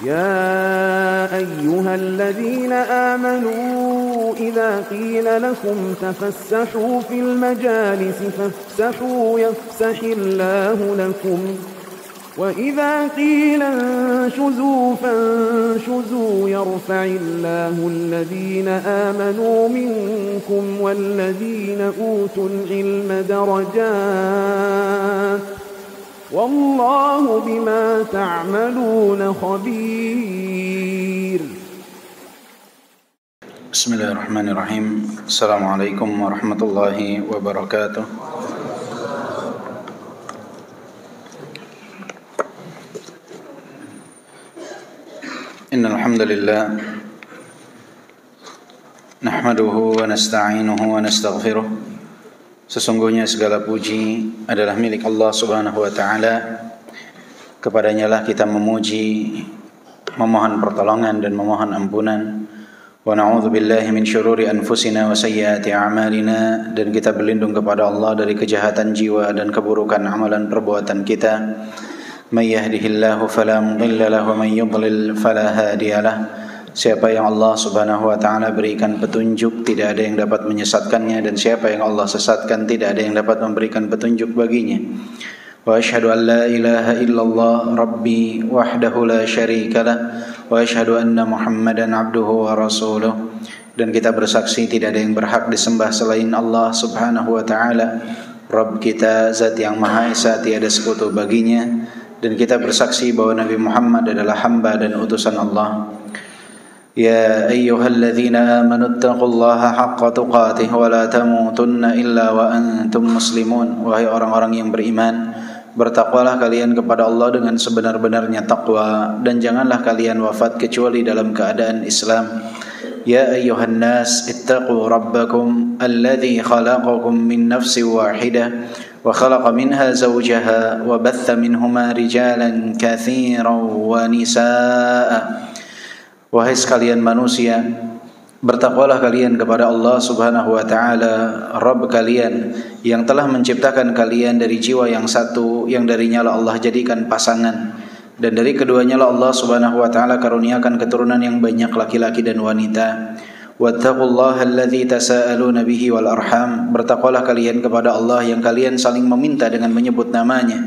يا أيها الذين آمنوا إذا قيل لكم تفسحوا في المجالس فافسحوا يفسح الله لكم وإذا قيل انشزوا فانشزوا يرفع الله الذين آمنوا منكم والذين أوتوا العلم درجات والله بما تعملون خبير. بسم الله الرحمن الرحيم. السلام عليكم ورحمة الله وبركاته. إن الحمد لله نحمده ونستعينه ونستغفره. Sesungguhnya segala puji adalah milik Allah Subhanahu wa taala. Kepadanya lah kita memuji, memohon pertolongan dan memohon ampunan. Wa na'udzu billahi min syururi anfusina wa sayyiati a'malina, dan kita berlindung kepada Allah dari kejahatan jiwa dan keburukan amalan perbuatan kita. May yahdihillahu fala mudilla lahu wa may yudlil fala hadiyalah. Siapa yang Allah Subhanahu wa taala berikan petunjuk, tidak ada yang dapat menyesatkannya, dan siapa yang Allah sesatkan, tidak ada yang dapat memberikan petunjuk baginya. Wa asyhadu an la ilaha illallah rabbi wahdahu la syarika lah wa asyhadu anna Muhammadan abduhu wa rasuluh. Dan kita bersaksi tidak ada yang berhak disembah selain Allah Subhanahu wa taala, Rabb kita, zat yang maha esa, tiada sekutu baginya. Dan kita bersaksi bahwa Nabi Muhammad adalah hamba dan utusan Allah. Ya ayyuhalladzina amanu taqullaha haqqa tuqatih wa la tamutunna illa wa antum muslimun. Wahai orang-orang yang beriman, bertakwalah kalian kepada Allah dengan sebenar-benarnya takwa, dan janganlah kalian wafat kecuali dalam keadaan Islam. Ya ayyuhan nas ittaqu rabbakum alladzi khalaqakum min nafsin wahidah wa khalaqa minha zawjaha wa batha minhuma rijalan katsiran wa nisaa. Wahai sekalian manusia, bertakwalah kalian kepada Allah Subhanahu wa taala, Rabb kalian yang telah menciptakan kalian dari jiwa yang satu, yang darinya lah Allah jadikan pasangan, dan dari keduanya lah Allah Subhanahu wa taala karuniakan keturunan yang banyak laki-laki dan wanita. Wattaqullaha alladzi tasaaluna bihi wal arham. Bertakwalah kalian kepada Allah yang kalian saling meminta dengan menyebut namanya,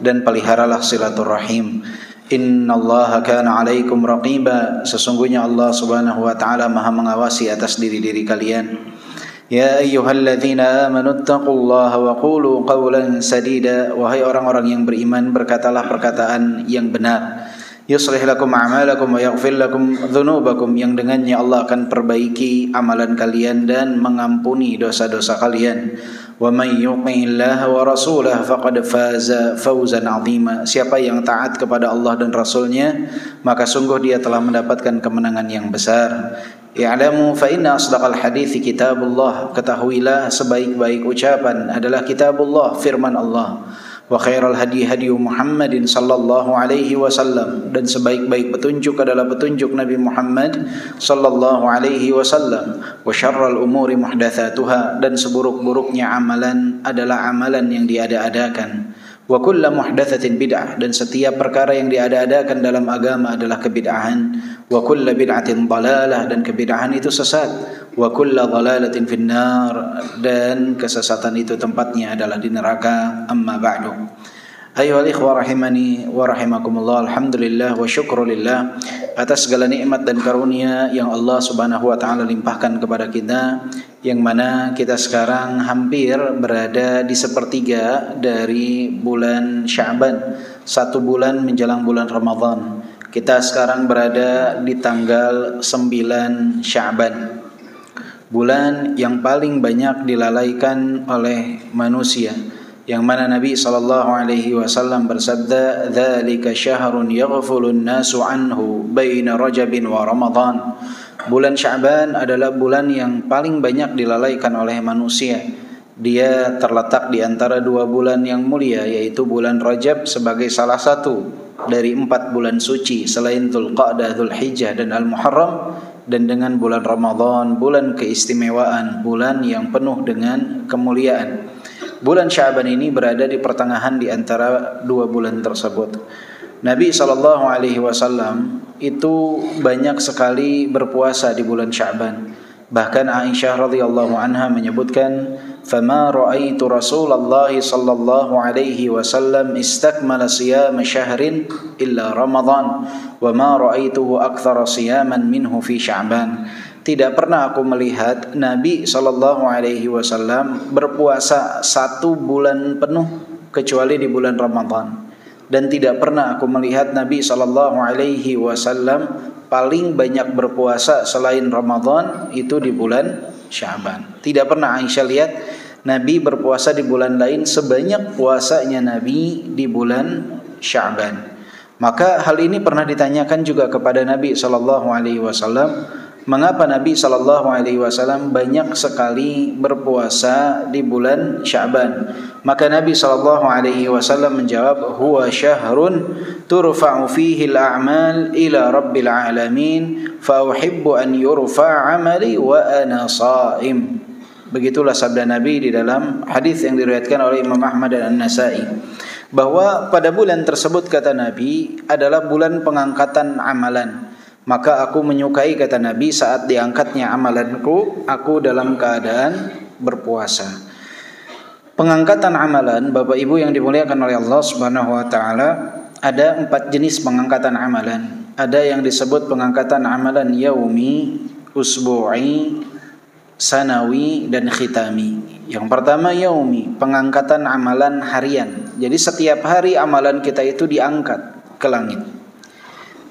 dan peliharalah silaturahim. Innallaha kana 'alaikum raqiba. Sesungguhnya Allah Subhanahu wa taala Maha mengawasi atas diri-diri kalian. Ya ayyuhalladzina amanu taqullaha wa qulu qawlan sadida. Wahai orang-orang yang beriman, berkatalah perkataan yang benar. Yuslih lakum a'malakum wa yaghfir lakum dzunubakum. Yang dengannya Allah akan perbaiki amalan kalian dan mengampuni dosa-dosa kalian. Wa may yuti'illaha wa rasulahu faqad faza fawzan 'azima. Siapa yang taat kepada Allah dan Rasulnya, maka sungguh dia telah mendapatkan kemenangan yang besar. I'lamu fa inna asdaqal hadithi kitabullah. Ketahuilah sebaik-baik ucapan adalah kitabullah, firman Allah. Wa khairal hadi hadi Muhammadin sallallahu alaihi wasallam. Dan sebaik-baik petunjuk adalah petunjuk Nabi Muhammad sallallahu alaihi wasallam. Wa syarral umuri muhdatsatuha. Dan seburuk-buruknya amalan adalah amalan yang diada-adakan. Wa kullu muhdatsatin bid'ah. Dan setiap perkara yang diada-adakan dalam agama adalah kebid'ahan. Wa kullu bid'atin dhalalah. Dan kebid'ahan itu sesat. Wa kullu dhalalatin finnar. Dan kesesatan itu tempatnya adalah di neraka. Amma ba'du. Ayyuhal ikhwah rahimani wa rahimakumullah. Alhamdulillah wa syukrulillah atas segala nikmat dan karunia yang Allah Subhanahu wa taala limpahkan kepada kita, yang mana kita sekarang hampir berada di sepertiga dari bulan Sya'ban, 1 bulan menjelang bulan Ramadan. Kita sekarang berada di tanggal 9 Sya'ban, bulan yang paling banyak dilalaikan oleh manusia, yang mana Nabi SAW bersabda, "Dzalika syahrun yaghfulun nasu anhu baina Rajabin wa Ramadan." Bulan Sya'ban adalah bulan yang paling banyak dilalaikan oleh manusia. Dia terletak di antara 2 bulan yang mulia, yaitu bulan Rajab sebagai salah satu dari 4 bulan suci selain Dzulqa'dah, Dzulhijjah dan Al-Muharram, dan dengan bulan Ramadan, bulan keistimewaan, bulan yang penuh dengan kemuliaan. Bulan Sya'ban ini berada di pertengahan di antara 2 bulan tersebut. Nabi SAW itu banyak sekali berpuasa di bulan Sya'ban. Bahkan Aisyah radhiyallahu anha menyebutkan, "Fama ra'aitu Rasulullah sallallahu alaihi wasallam istakmala siyam syahrin illa Ramadan, wa ma ra'aituhu aktsara siyaman minhu fi Sya'ban." Tidak pernah aku melihat Nabi sallallahu alaihi wasallam berpuasa 1 bulan penuh kecuali di bulan Ramadan. Dan tidak pernah aku melihat Nabi sallallahu alaihi wasallam paling banyak berpuasa selain Ramadan itu di bulan Sya'ban. Tidak pernah Aisyah lihat Nabi berpuasa di bulan lain sebanyak puasanya Nabi di bulan Sya'ban. Maka hal ini pernah ditanyakan juga kepada Nabi sallallahu alaihi wasallam, mengapa Nabi sallallahu alaihi wasallam banyak sekali berpuasa di bulan Sya'ban? Maka Nabi sallallahu alaihi wasallam menjawab, "Huwa syahrun turfa'u fihi al-a'mal ila rabbil alamin, fa uhibbu an yurfa'a 'amali wa ana sha'im." Begitulah sabda Nabi di dalam hadis yang diriwayatkan oleh Imam Ahmad dan An-Nasa'i, bahwa pada bulan tersebut, kata Nabi, adalah bulan pengangkatan amalan. Maka aku menyukai, kata Nabi, saat diangkatnya amalanku, aku dalam keadaan berpuasa. Pengangkatan amalan, Bapak Ibu yang dimuliakan oleh Allah Subhanahu wa taala, ada 4 jenis pengangkatan amalan. Ada yang disebut pengangkatan amalan yaumi, usbu'i, sanawi, dan khitami. Yang pertama yaumi, pengangkatan amalan harian. Jadi setiap hari amalan kita itu diangkat ke langit.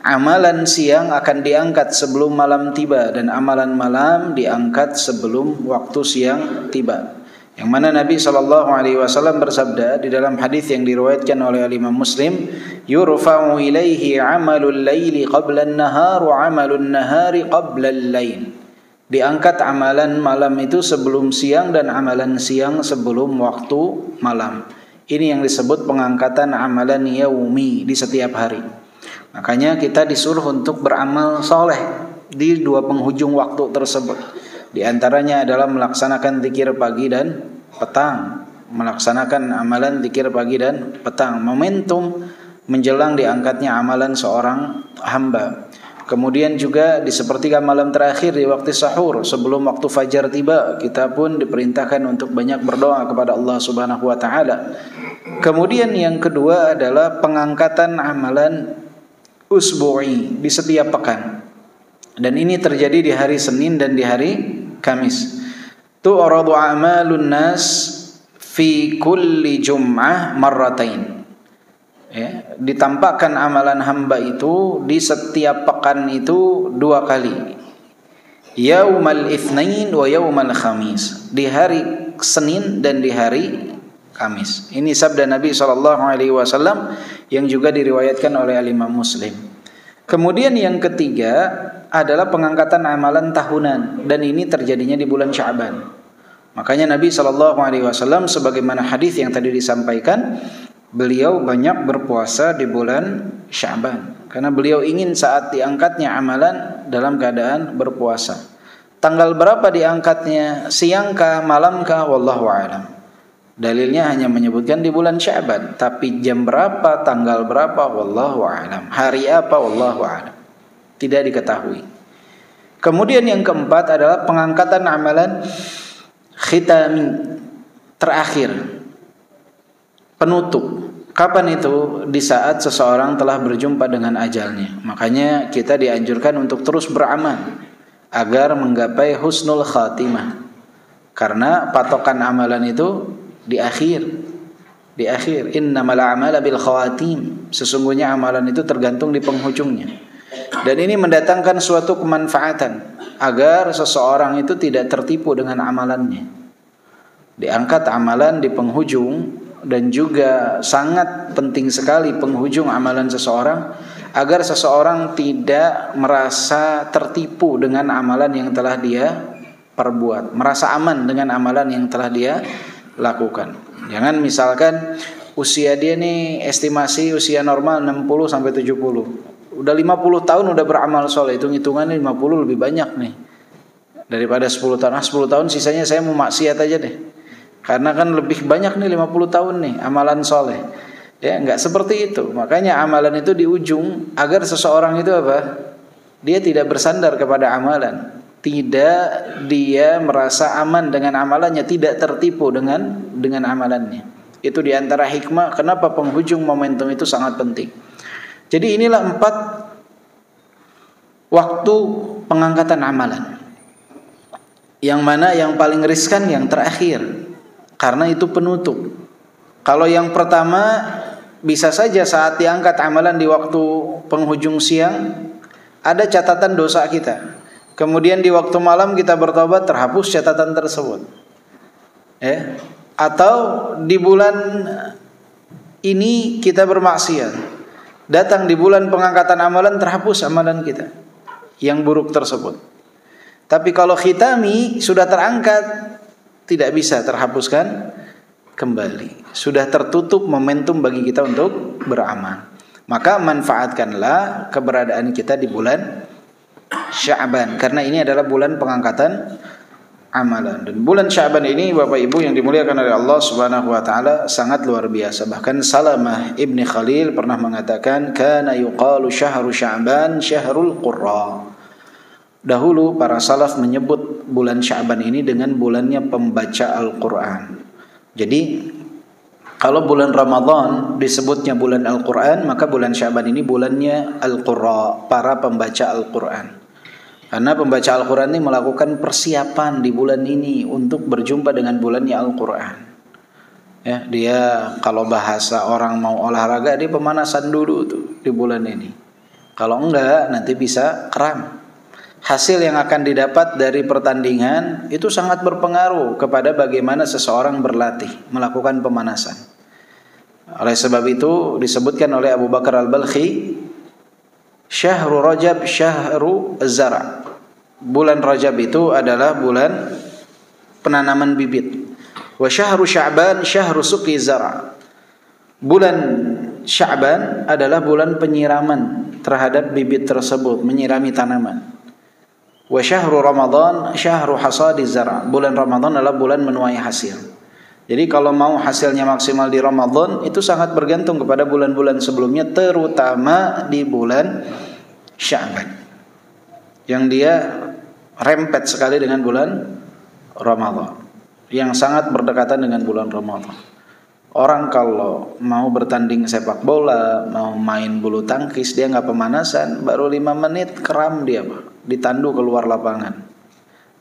Amalan siang akan diangkat sebelum malam tiba, dan amalan malam diangkat sebelum waktu siang tiba. Yang mana Nabi SAW bersabda di dalam hadis yang diriwayatkan oleh Imam Muslim, "Yurfa'u ilaihi 'amalul laili qabla an-nahar wa 'amalun nahari qabla al-lail." Diangkat amalan malam itu sebelum siang dan amalan siang sebelum waktu malam. Ini yang disebut pengangkatan amalan yaumi di setiap hari. Makanya kita disuruh untuk beramal soleh di 2 penghujung waktu tersebut. Di antaranya adalah melaksanakan zikir pagi dan petang. Melaksanakan amalan zikir pagi dan petang. Momentum menjelang diangkatnya amalan seorang hamba. Kemudian juga di sepertiga malam terakhir di waktu sahur, sebelum waktu fajar tiba, kita pun diperintahkan untuk banyak berdoa kepada Allah Subhanahu wa taala. Kemudian yang kedua adalah pengangkatan amalan usbu'i di setiap pekan. Dan ini terjadi di hari Senin dan di hari Kamis. Tu'radu a'malun nas fi kulli jum'ah marratain. Ya, ditampakkan amalan hamba itu di setiap pekan itu 2 kali. Yaumal Itsnain wa yaumal Khamis. Di hari Senin dan di hari Kamis. Ini sabda Nabi SAW yang juga diriwayatkan oleh Imam Muslim. Kemudian yang ketiga adalah pengangkatan amalan tahunan, dan ini terjadinya di bulan Sya'ban. Makanya Nabi SAW sebagaimana hadis yang tadi disampaikan, beliau banyak berpuasa di bulan Sya'ban karena beliau ingin saat diangkatnya amalan dalam keadaan berpuasa. Tanggal berapa diangkatnya? Siangkah, malamkah? Wallahu a'lam. Dalilnya hanya menyebutkan di bulan Sya'ban, tapi jam berapa, tanggal berapa, wallahu a'lam. Hari apa, wallahu a'lam. Tidak diketahui. Kemudian yang keempat adalah pengangkatan amalan khitami, terakhir, penutup. Kapan itu? Di saat seseorang telah berjumpa dengan ajalnya. Makanya kita dianjurkan untuk terus beramal agar menggapai husnul khatimah. Karena patokan amalan itu di akhir. Innamal a'malu bil khawatim. Sesungguhnya amalan itu tergantung di penghujungnya. Dan ini mendatangkan suatu kemanfaatan agar seseorang itu tidak tertipu dengan amalannya. Diangkat amalan di penghujung, dan juga sangat penting sekali penghujung amalan seseorang agar seseorang tidak merasa tertipu dengan amalan yang telah dia perbuat, merasa aman dengan amalan yang telah dia lakukan. Jangan misalkan usia dia nih estimasi usia normal 60 sampai 70. Udah 50 tahun udah beramal soleh, hitung-hitungannya 50 lebih banyak nih daripada 10 tahun. 10 tahun sisanya saya mau maksiat aja deh. Karena kan lebih banyak nih 50 tahun nih amalan soleh. Ya, enggak seperti itu. Makanya amalan itu di ujung agar seseorang itu apa? Dia tidak bersandar kepada amalan. Tidak dia merasa aman dengan amalannya, tidak tertipu dengan amalannya. Itu di antara hikmah kenapa penghujung momentum itu sangat penting. Jadi inilah 4 waktu pengangkatan amalan. Yang mana yang paling riskan yang terakhir, karena itu penutup. Kalau yang pertama bisa saja saat diangkat amalan di waktu penghujung siang ada catatan dosa kita. Kemudian di waktu malam kita bertobat, terhapus catatan tersebut. Ya. Atau di bulan ini kita bermaksiat, datang di bulan pengangkatan amalan, terhapus amalan kita yang buruk tersebut. Tapi kalau khitami sudah terangkat, tidak bisa terhapuskan kembali. Sudah tertutup momentum bagi kita untuk beramal. Maka manfaatkanlah keberadaan kita di bulan Sya'ban, karena ini adalah bulan pengangkatan amalan. Dan bulan Sya'ban ini Bapak Ibu yang dimuliakan oleh Allah Subhanahu wa taala sangat luar biasa. Bahkan Salamah Ibni Khalil pernah mengatakan, kana yuqalu syahru Sya'ban syahrul qurra. Dahulu para salaf menyebut bulan Sya'ban ini dengan bulannya pembaca Al-Qur'an. Jadi kalau bulan Ramadan disebutnya bulan Al-Qur'an, maka bulan Sya'ban ini bulannya Al-Qurra, para pembaca Al-Qur'an. Karena pembaca Al-Qur'an ini melakukan persiapan di bulan ini untuk berjumpa dengan bulannya Al-Qur'an. Ya, dia kalau bahasa orang mau olahraga, dia pemanasan dulu tuh di bulan ini. Kalau enggak nanti bisa kram. Hasil yang akan didapat dari pertandingan itu sangat berpengaruh kepada bagaimana seseorang berlatih, melakukan pemanasan. Oleh sebab itu disebutkan oleh Abu Bakar Al-Balkhi, Syahrul Rajab Syahrul Zara. Bulan Rajab itu adalah bulan penanaman bibit. Wa Syahrul Sya'ban Syahrul Suqi Zara. Bulan Sya'ban adalah bulan penyiraman terhadap bibit tersebut, menyirami tanaman. Wa syahru Ramadan syahru hasadi zara. Bulan Ramadan adalah bulan menuai hasil. Jadi kalau mau hasilnya maksimal di Ramadan, itu sangat bergantung kepada bulan-bulan sebelumnya, terutama di bulan Sya'ban, yang dia rempet sekali dengan bulan Ramadan, yang sangat berdekatan dengan bulan Ramadan. Orang kalau mau bertanding sepak bola, mau main bulu tangkis, dia nggak pemanasan, baru 5 menit kram dia, ditandu keluar lapangan,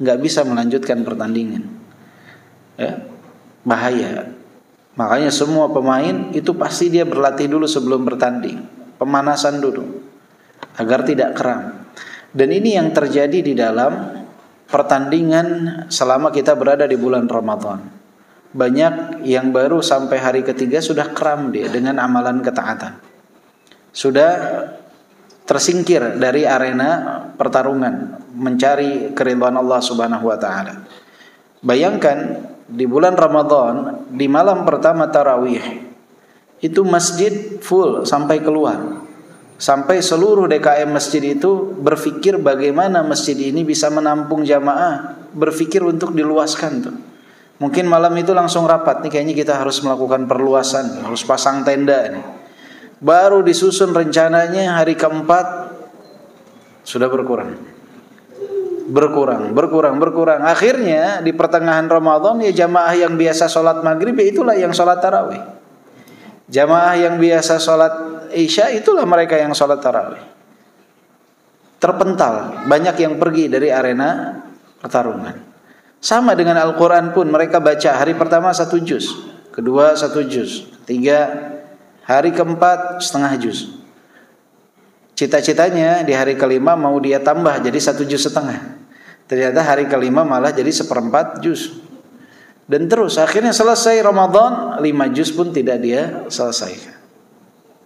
nggak bisa melanjutkan pertandingan. Ya, bahaya. Makanya semua pemain itu pasti dia berlatih dulu sebelum bertanding, pemanasan dulu agar tidak kram. Dan ini yang terjadi di dalam pertandingan selama kita berada di bulan Ramadan. Banyak yang baru sampai hari ketiga sudah kram dia dengan amalan ketaatan, sudah tersingkir dari arena pertarungan mencari keridhaan Allah Subhanahu wa taala. Bayangkan di bulan Ramadan, di malam pertama tarawih, itu masjid full sampai keluar. Sampai seluruh DKM masjid itu berpikir bagaimana masjid ini bisa menampung jamaah, berpikir untuk diluaskan tuh. Mungkin malam itu langsung rapat, nih kayaknya kita harus melakukan perluasan, harus pasang tenda nih. Baru disusun rencananya hari keempat sudah berkurang. Akhirnya di pertengahan Ramadan ya jamaah yang biasa sholat maghrib ya itulah yang sholat tarawih. Jamaah yang biasa sholat isya itulah mereka yang sholat tarawih. Terpental, banyak yang pergi dari arena pertarungan. Sama dengan Al-Quran pun mereka baca hari pertama 1 juz, kedua 1 juz, 3, hari keempat setengah juz. Cita-citanya di hari kelima mau dia tambah jadi 1,5 juz. Ternyata hari kelima malah jadi 1/4 juz. Dan terus akhirnya selesai Ramadan 5 juz pun tidak dia selesaikan.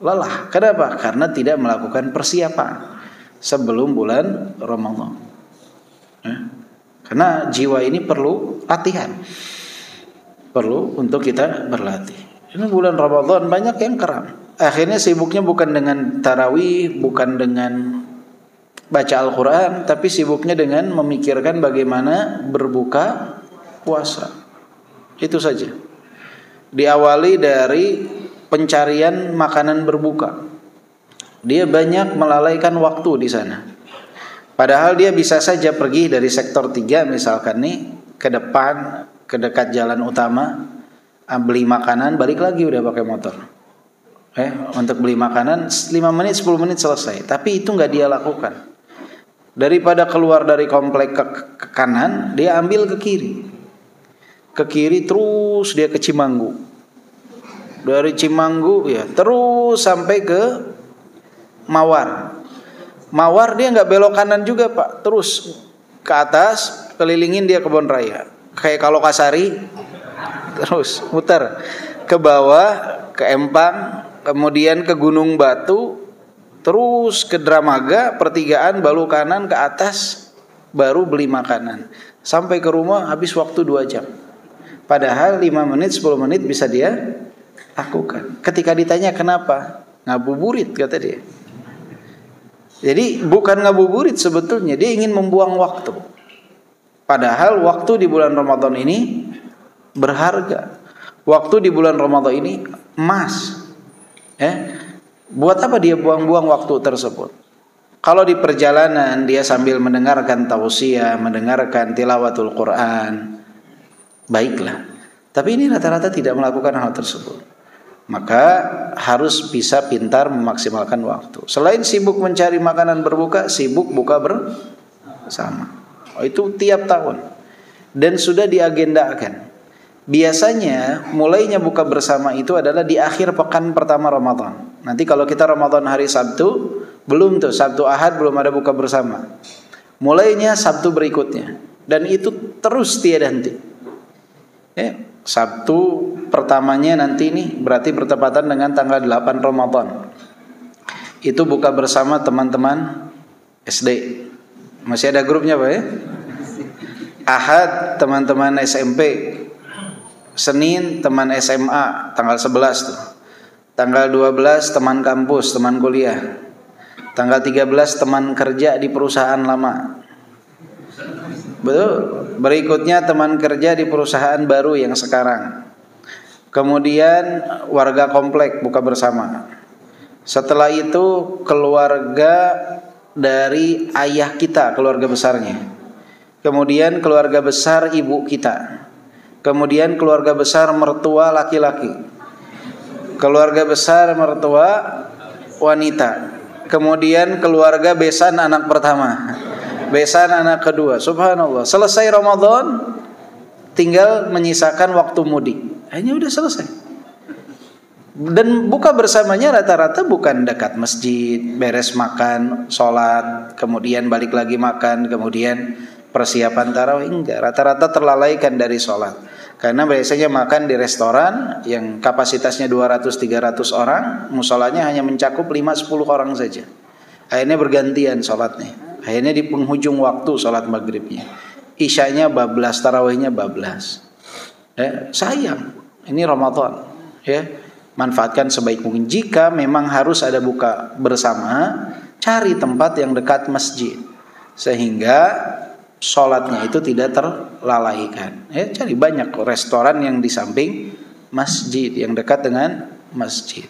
Lelah. Kenapa? Karena tidak melakukan persiapan sebelum bulan Ramadan. Karena jiwa ini perlu latihan, perlu untuk kita berlatih. Ini bulan Ramadan banyak yang kram. Akhirnya sibuknya bukan dengan tarawih, bukan dengan baca Al-Quran, tapi sibuknya dengan memikirkan bagaimana berbuka puasa. Itu saja. Diawali dari pencarian makanan berbuka. Dia banyak melalaikan waktu di sana. Padahal dia bisa saja pergi dari sektor 3 misalkan nih ke depan, ke dekat jalan utama, beli makanan, balik lagi udah pakai motor. Untuk beli makanan 5 menit 10 menit selesai. Tapi itu nggak dia lakukan. Daripada keluar dari komplek ke kanan, dia ambil ke kiri. Ke kiri terus dia ke Cimanggu. Dari Cimanggu ya terus sampai ke Mawar. Mawar dia nggak belok kanan juga Pak, terus ke atas kelilingin dia Kebon Raya. Kayak kalau Kasari terus muter ke bawah ke Empang, kemudian ke Gunung Batu, terus ke Dramaga, pertigaan, balu kanan ke atas, baru beli makanan. Sampai ke rumah habis waktu 2 jam. Padahal 5 menit 10 menit bisa dia lakukan. Ketika ditanya kenapa, ngabuburit kata dia. Jadi bukan ngabuburit sebetulnya, dia ingin membuang waktu. Padahal waktu di bulan Ramadan ini berharga. Waktu di bulan Ramadan ini emas. Buat apa dia buang-buang waktu tersebut? Kalau di perjalanan dia sambil mendengarkan tausiah, mendengarkan tilawatul Quran, baiklah. Tapi ini rata-rata tidak melakukan hal tersebut. Maka harus bisa pintar memaksimalkan waktu. Selain sibuk mencari makanan berbuka, sibuk buka bersama. Itu tiap tahun. Dan sudah diagendakan. Biasanya mulainya buka bersama itu adalah di akhir pekan pertama Ramadan. Nanti kalau kita Ramadan hari Sabtu, belum tuh Sabtu Ahad belum ada buka bersama. Mulainya Sabtu berikutnya. Dan itu terus tiada henti. Sabtu pertamanya nanti nih berarti bertepatan dengan tanggal 8 Ramadan. Itu buka bersama teman-teman SD. Masih ada grupnya Pak ya? Ahad teman-teman SMP. Senin teman SMA tanggal 11 tuh. Tanggal 12 teman kampus, teman kuliah. Tanggal 13 teman kerja di perusahaan lama. Betul. Berikutnya teman kerja di perusahaan baru yang sekarang. Kemudian warga komplek buka bersama. Setelah itu keluarga dari ayah kita, keluarga besarnya. Kemudian keluarga besar ibu kita. Kemudian keluarga besar mertua laki-laki. Keluarga besar mertua wanita. Kemudian keluarga besan anak pertama. Besan anak kedua. Subhanallah. Selesai Ramadan, tinggal menyisakan waktu mudik. Ini udah selesai. Dan buka bersamanya rata-rata bukan dekat masjid, beres makan, sholat, kemudian balik lagi makan, kemudian persiapan tarawih. Enggak, rata-rata terlalaikan dari sholat. Karena biasanya makan di restoran yang kapasitasnya 200-300 orang, musolanya hanya mencakup 5-10 orang saja. Akhirnya bergantian sholatnya. Akhirnya di penghujung waktu sholat maghribnya, isyanya bablas, tarawihnya bablas. Sayang, ini Ramadan. Manfaatkan sebaik mungkin. Jika memang harus ada buka bersama, cari tempat yang dekat masjid, sehingga sholatnya itu tidak terlalaikan. Cari banyak restoran yang di samping masjid, yang dekat dengan masjid.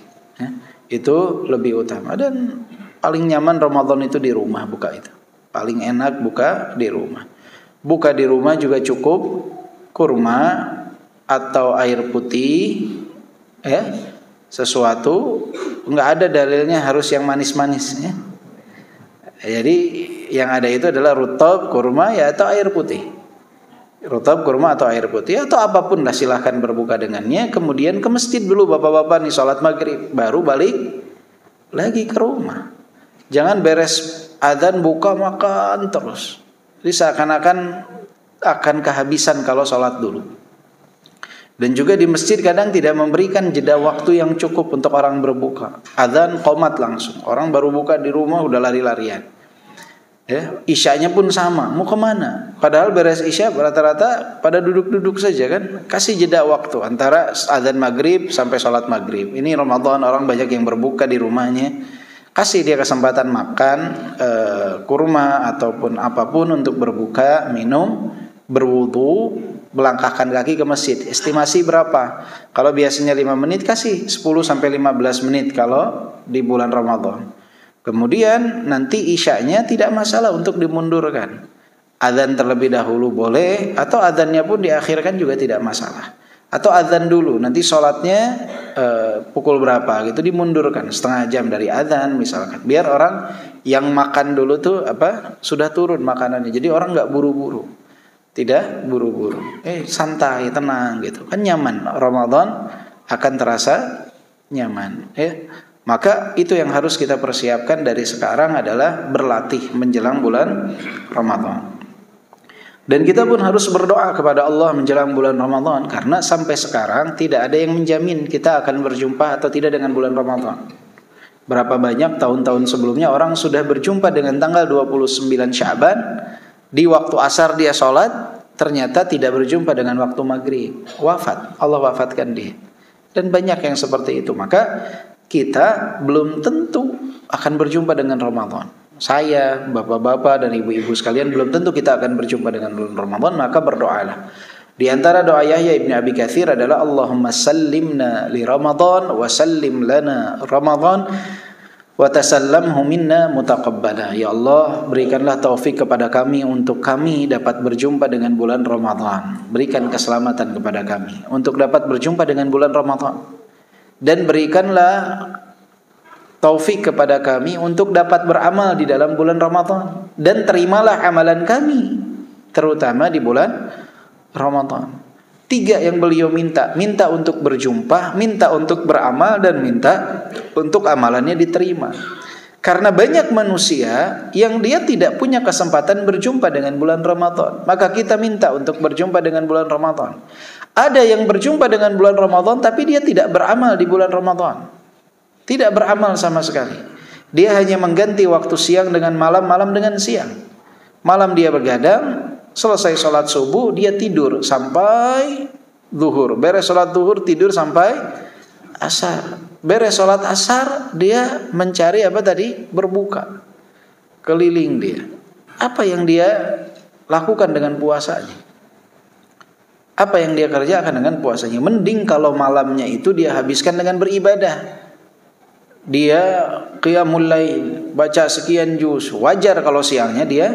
Itu lebih utama. Dan paling nyaman Ramadan itu di rumah buka itu. Paling enak buka di rumah. Buka di rumah juga cukup kurma atau air putih, sesuatu. Nggak ada dalilnya harus yang manis-manis. Jadi yang ada itu adalah rutab, kurma ya atau air putih. Rutab, kurma atau air putih atau apapun lah, silahkan berbuka dengannya. Kemudian ke masjid dulu bapak-bapak nih sholat maghrib, baru balik lagi ke rumah. Jangan beres adzan buka makan terus. Jadi seakan-akan akan kehabisan kalau sholat dulu. Dan juga di masjid kadang tidak memberikan jeda waktu yang cukup untuk orang berbuka. Adzan qomat langsung. Orang baru buka di rumah udah lari-larian. Isyanya pun sama. Mau kemana? Padahal beres isya rata-rata pada duduk-duduk saja kan. Kasih jeda waktu antara adzan maghrib sampai sholat maghrib. Ini Ramadan, orang banyak yang berbuka di rumahnya. Kasih dia kesempatan makan kurma ataupun apapun untuk berbuka, minum, berwudu. melangkahkan kaki ke masjid. Estimasi berapa? Kalau biasanya 5 menit, kasih 10 sampai 15 menit kalau di bulan Ramadan. Kemudian nanti isyanya tidak masalah untuk dimundurkan. Adzan terlebih dahulu boleh, atau adzannya pun diakhirkan juga tidak masalah. Atau adzan dulu, nanti sholatnya pukul berapa gitu dimundurkan setengah jam dari adzan misalkan. Biar orang yang makan dulu tuh sudah turun makanannya. Jadi orang nggak buru-buru, tidak buru-buru. Santai, tenang gitu. Kan nyaman. Ramadan akan terasa nyaman. Maka itu yang harus kita persiapkan dari sekarang adalah berlatih menjelang bulan Ramadan. Dan kita pun harus berdoa kepada Allah menjelang bulan Ramadan, karena sampai sekarang tidak ada yang menjamin kita akan berjumpa atau tidak dengan bulan Ramadan. Berapa banyak tahun-tahun sebelumnya orang sudah berjumpa dengan tanggal 29 Sya'ban, di waktu asar dia sholat, ternyata tidak berjumpa dengan waktu maghrib, wafat, Allah wafatkan dia. Dan banyak yang seperti itu. Maka kita belum tentu akan berjumpa dengan Ramadan. Saya, bapak-bapak dan ibu-ibu sekalian, belum tentu kita akan berjumpa dengan bulan Ramadan. Maka berdoalah. Di antara doa Yahya ibn Abi Katsir adalah Allahumma sallimna li Ramadan wa sallim lana Ramadan wa tasallamhu minna mutaqabbala. Ya Allah, berikanlah taufik kepada kami untuk kami dapat berjumpa dengan bulan Ramadan. Berikan keselamatan kepada kami untuk dapat berjumpa dengan bulan Ramadan. Dan berikanlah taufik kepada kami untuk dapat beramal di dalam bulan Ramadan, dan terimalah amalan kami terutama di bulan Ramadan. 3 yang beliau minta untuk berjumpa, minta untuk beramal, dan minta untuk amalannya diterima. Karena banyak manusia yang dia tidak punya kesempatan berjumpa dengan bulan Ramadan, maka kita minta untuk berjumpa dengan bulan Ramadan. Ada yang berjumpa dengan bulan Ramadan tapi dia tidak beramal di bulan Ramadan. Tidak beramal sama sekali. Dia hanya mengganti waktu siang dengan malam, malam dengan siang. Malam dia begadang, selesai sholat subuh dia tidur sampai zuhur. Beres sholat zuhur tidur sampai asar. Beres sholat asar dia mencari berbuka. Keliling dia. Apa yang dia lakukan dengan puasanya? Apa yang dia kerjakan dengan puasanya? Mending kalau malamnya itu dia habiskan dengan beribadah. Dia qiyamul lail, baca sekian juz. Wajar kalau siangnya dia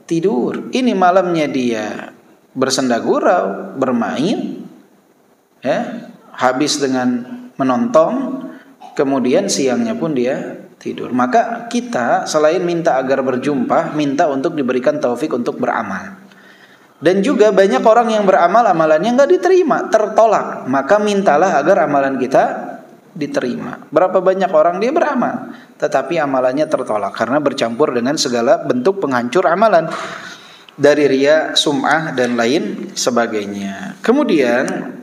tidur. Ini malamnya dia bersenda gurau, bermain, habis dengan menonton, kemudian siangnya pun dia tidur. Maka kita selain minta agar berjumpa, minta untuk diberikan taufik untuk beramal. Dan juga banyak orang yang beramal, amalannya nggak diterima, tertolak. Maka mintalah agar amalan kita diterima. Berapa banyak orang dia beramal tetapi amalannya tertolak karena bercampur dengan segala bentuk penghancur amalan, dari riya, sum'ah dan lain sebagainya. Kemudian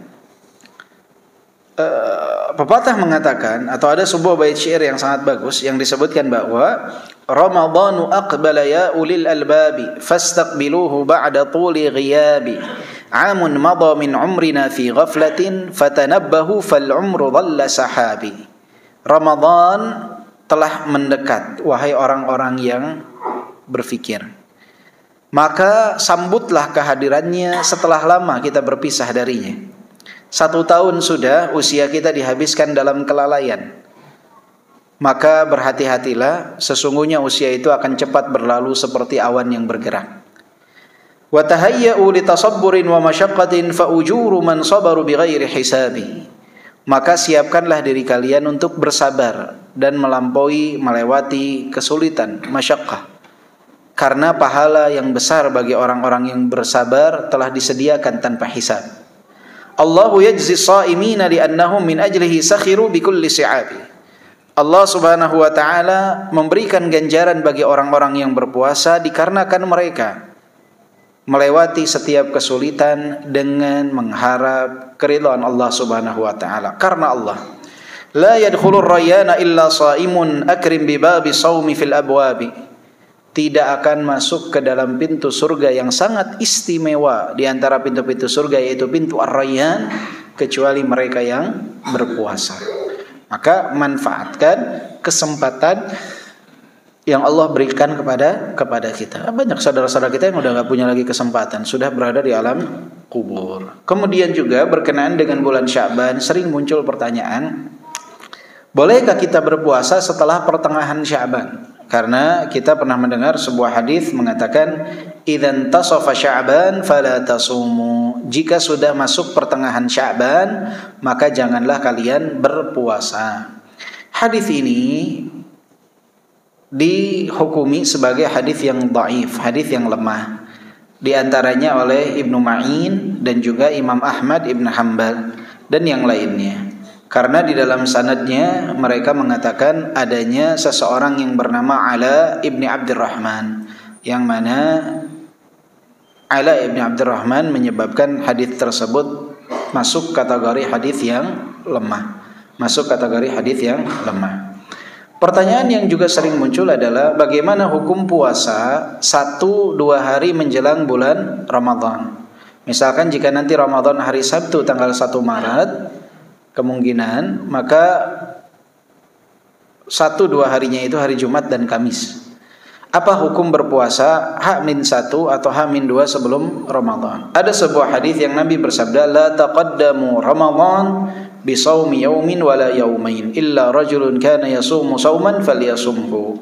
pepatah mengatakan, atau ada sebuah bait syair yang sangat bagus yang disebutkan bahwa Ramadhanu aqbala ya ulil albabi fastaqbiluhu ba'da tuli ghiyabi. Amun madha min umrina fi ghaflatin fatanabbahu fal umru dhalla sahabi. Ramadan telah mendekat, wahai orang-orang yang berfikir. Maka sambutlah kehadirannya setelah lama kita berpisah darinya. 1 tahun sudah usia kita dihabiskan dalam kelalaian. Maka berhati-hatilah, sesungguhnya usia itu akan cepat berlalu seperti awan yang bergerak. Wa tahayya'u li tasabburin wa masyaqqatin fa ujuru man sabaru bighairi hisabi. Maka siapkanlah diri kalian untuk bersabar dan melewati kesulitan, masyaqqah. Karena pahala yang besar bagi orang-orang yang bersabar telah disediakan tanpa hisab. Allahu yajzi as-sha'imina li'annahum min ajlihi sakhiru bi kulli si'abi. Allah Subhanahu wa taala memberikan ganjaran bagi orang-orang yang berpuasa dikarenakan mereka melewati setiap kesulitan dengan mengharap keridhaan Allah Subhanahu wa taala. Karena Allah la yadkhulur rayyana illa shaimun akrim bi babi shaumi fil abwabi. Tidak akan masuk ke dalam pintu surga yang sangat istimewa di antara pintu-pintu surga, yaitu pintu Ar-Rayyan, kecuali mereka yang berpuasa. Maka manfaatkan kesempatan yang Allah berikan kepada kita. Banyak saudara-saudara kita yang udah nggak punya lagi kesempatan, sudah berada di alam kubur. Kemudian juga berkenaan dengan bulan Sya'ban, sering muncul pertanyaan, bolehkah kita berpuasa setelah pertengahan Sya'ban? Karena kita pernah mendengar sebuah hadis mengatakan, idzan tasafa Sya'ban fala tasumu. Jika sudah masuk pertengahan Sya'ban, maka janganlah kalian berpuasa. Hadis ini dihukumi sebagai hadis yang dhaif, hadis yang lemah. Di antaranya oleh Ibnu Ma'in dan juga Imam Ahmad Ibn Hanbal dan yang lainnya. Karena di dalam sanadnya mereka mengatakan adanya seseorang yang bernama Ala ibni Abdurrahman, yang mana Ala ibni Abdurrahman menyebabkan hadis tersebut masuk kategori hadis yang lemah. Pertanyaan yang juga sering muncul adalah bagaimana hukum puasa 1-2 hari menjelang bulan Ramadan. Misalkan jika nanti Ramadan hari Sabtu tanggal 1 Maret, kemungkinan maka 1-2 harinya itu hari Jumat dan Kamis. Apa hukum berpuasa H-1 atau H-2 sebelum Ramadan? Ada sebuah hadis yang Nabi bersabda, la taqaddamu Ramadan bisawmi yaumin wala yaumain illa rajulun kana yasumu sauman falyasumhu.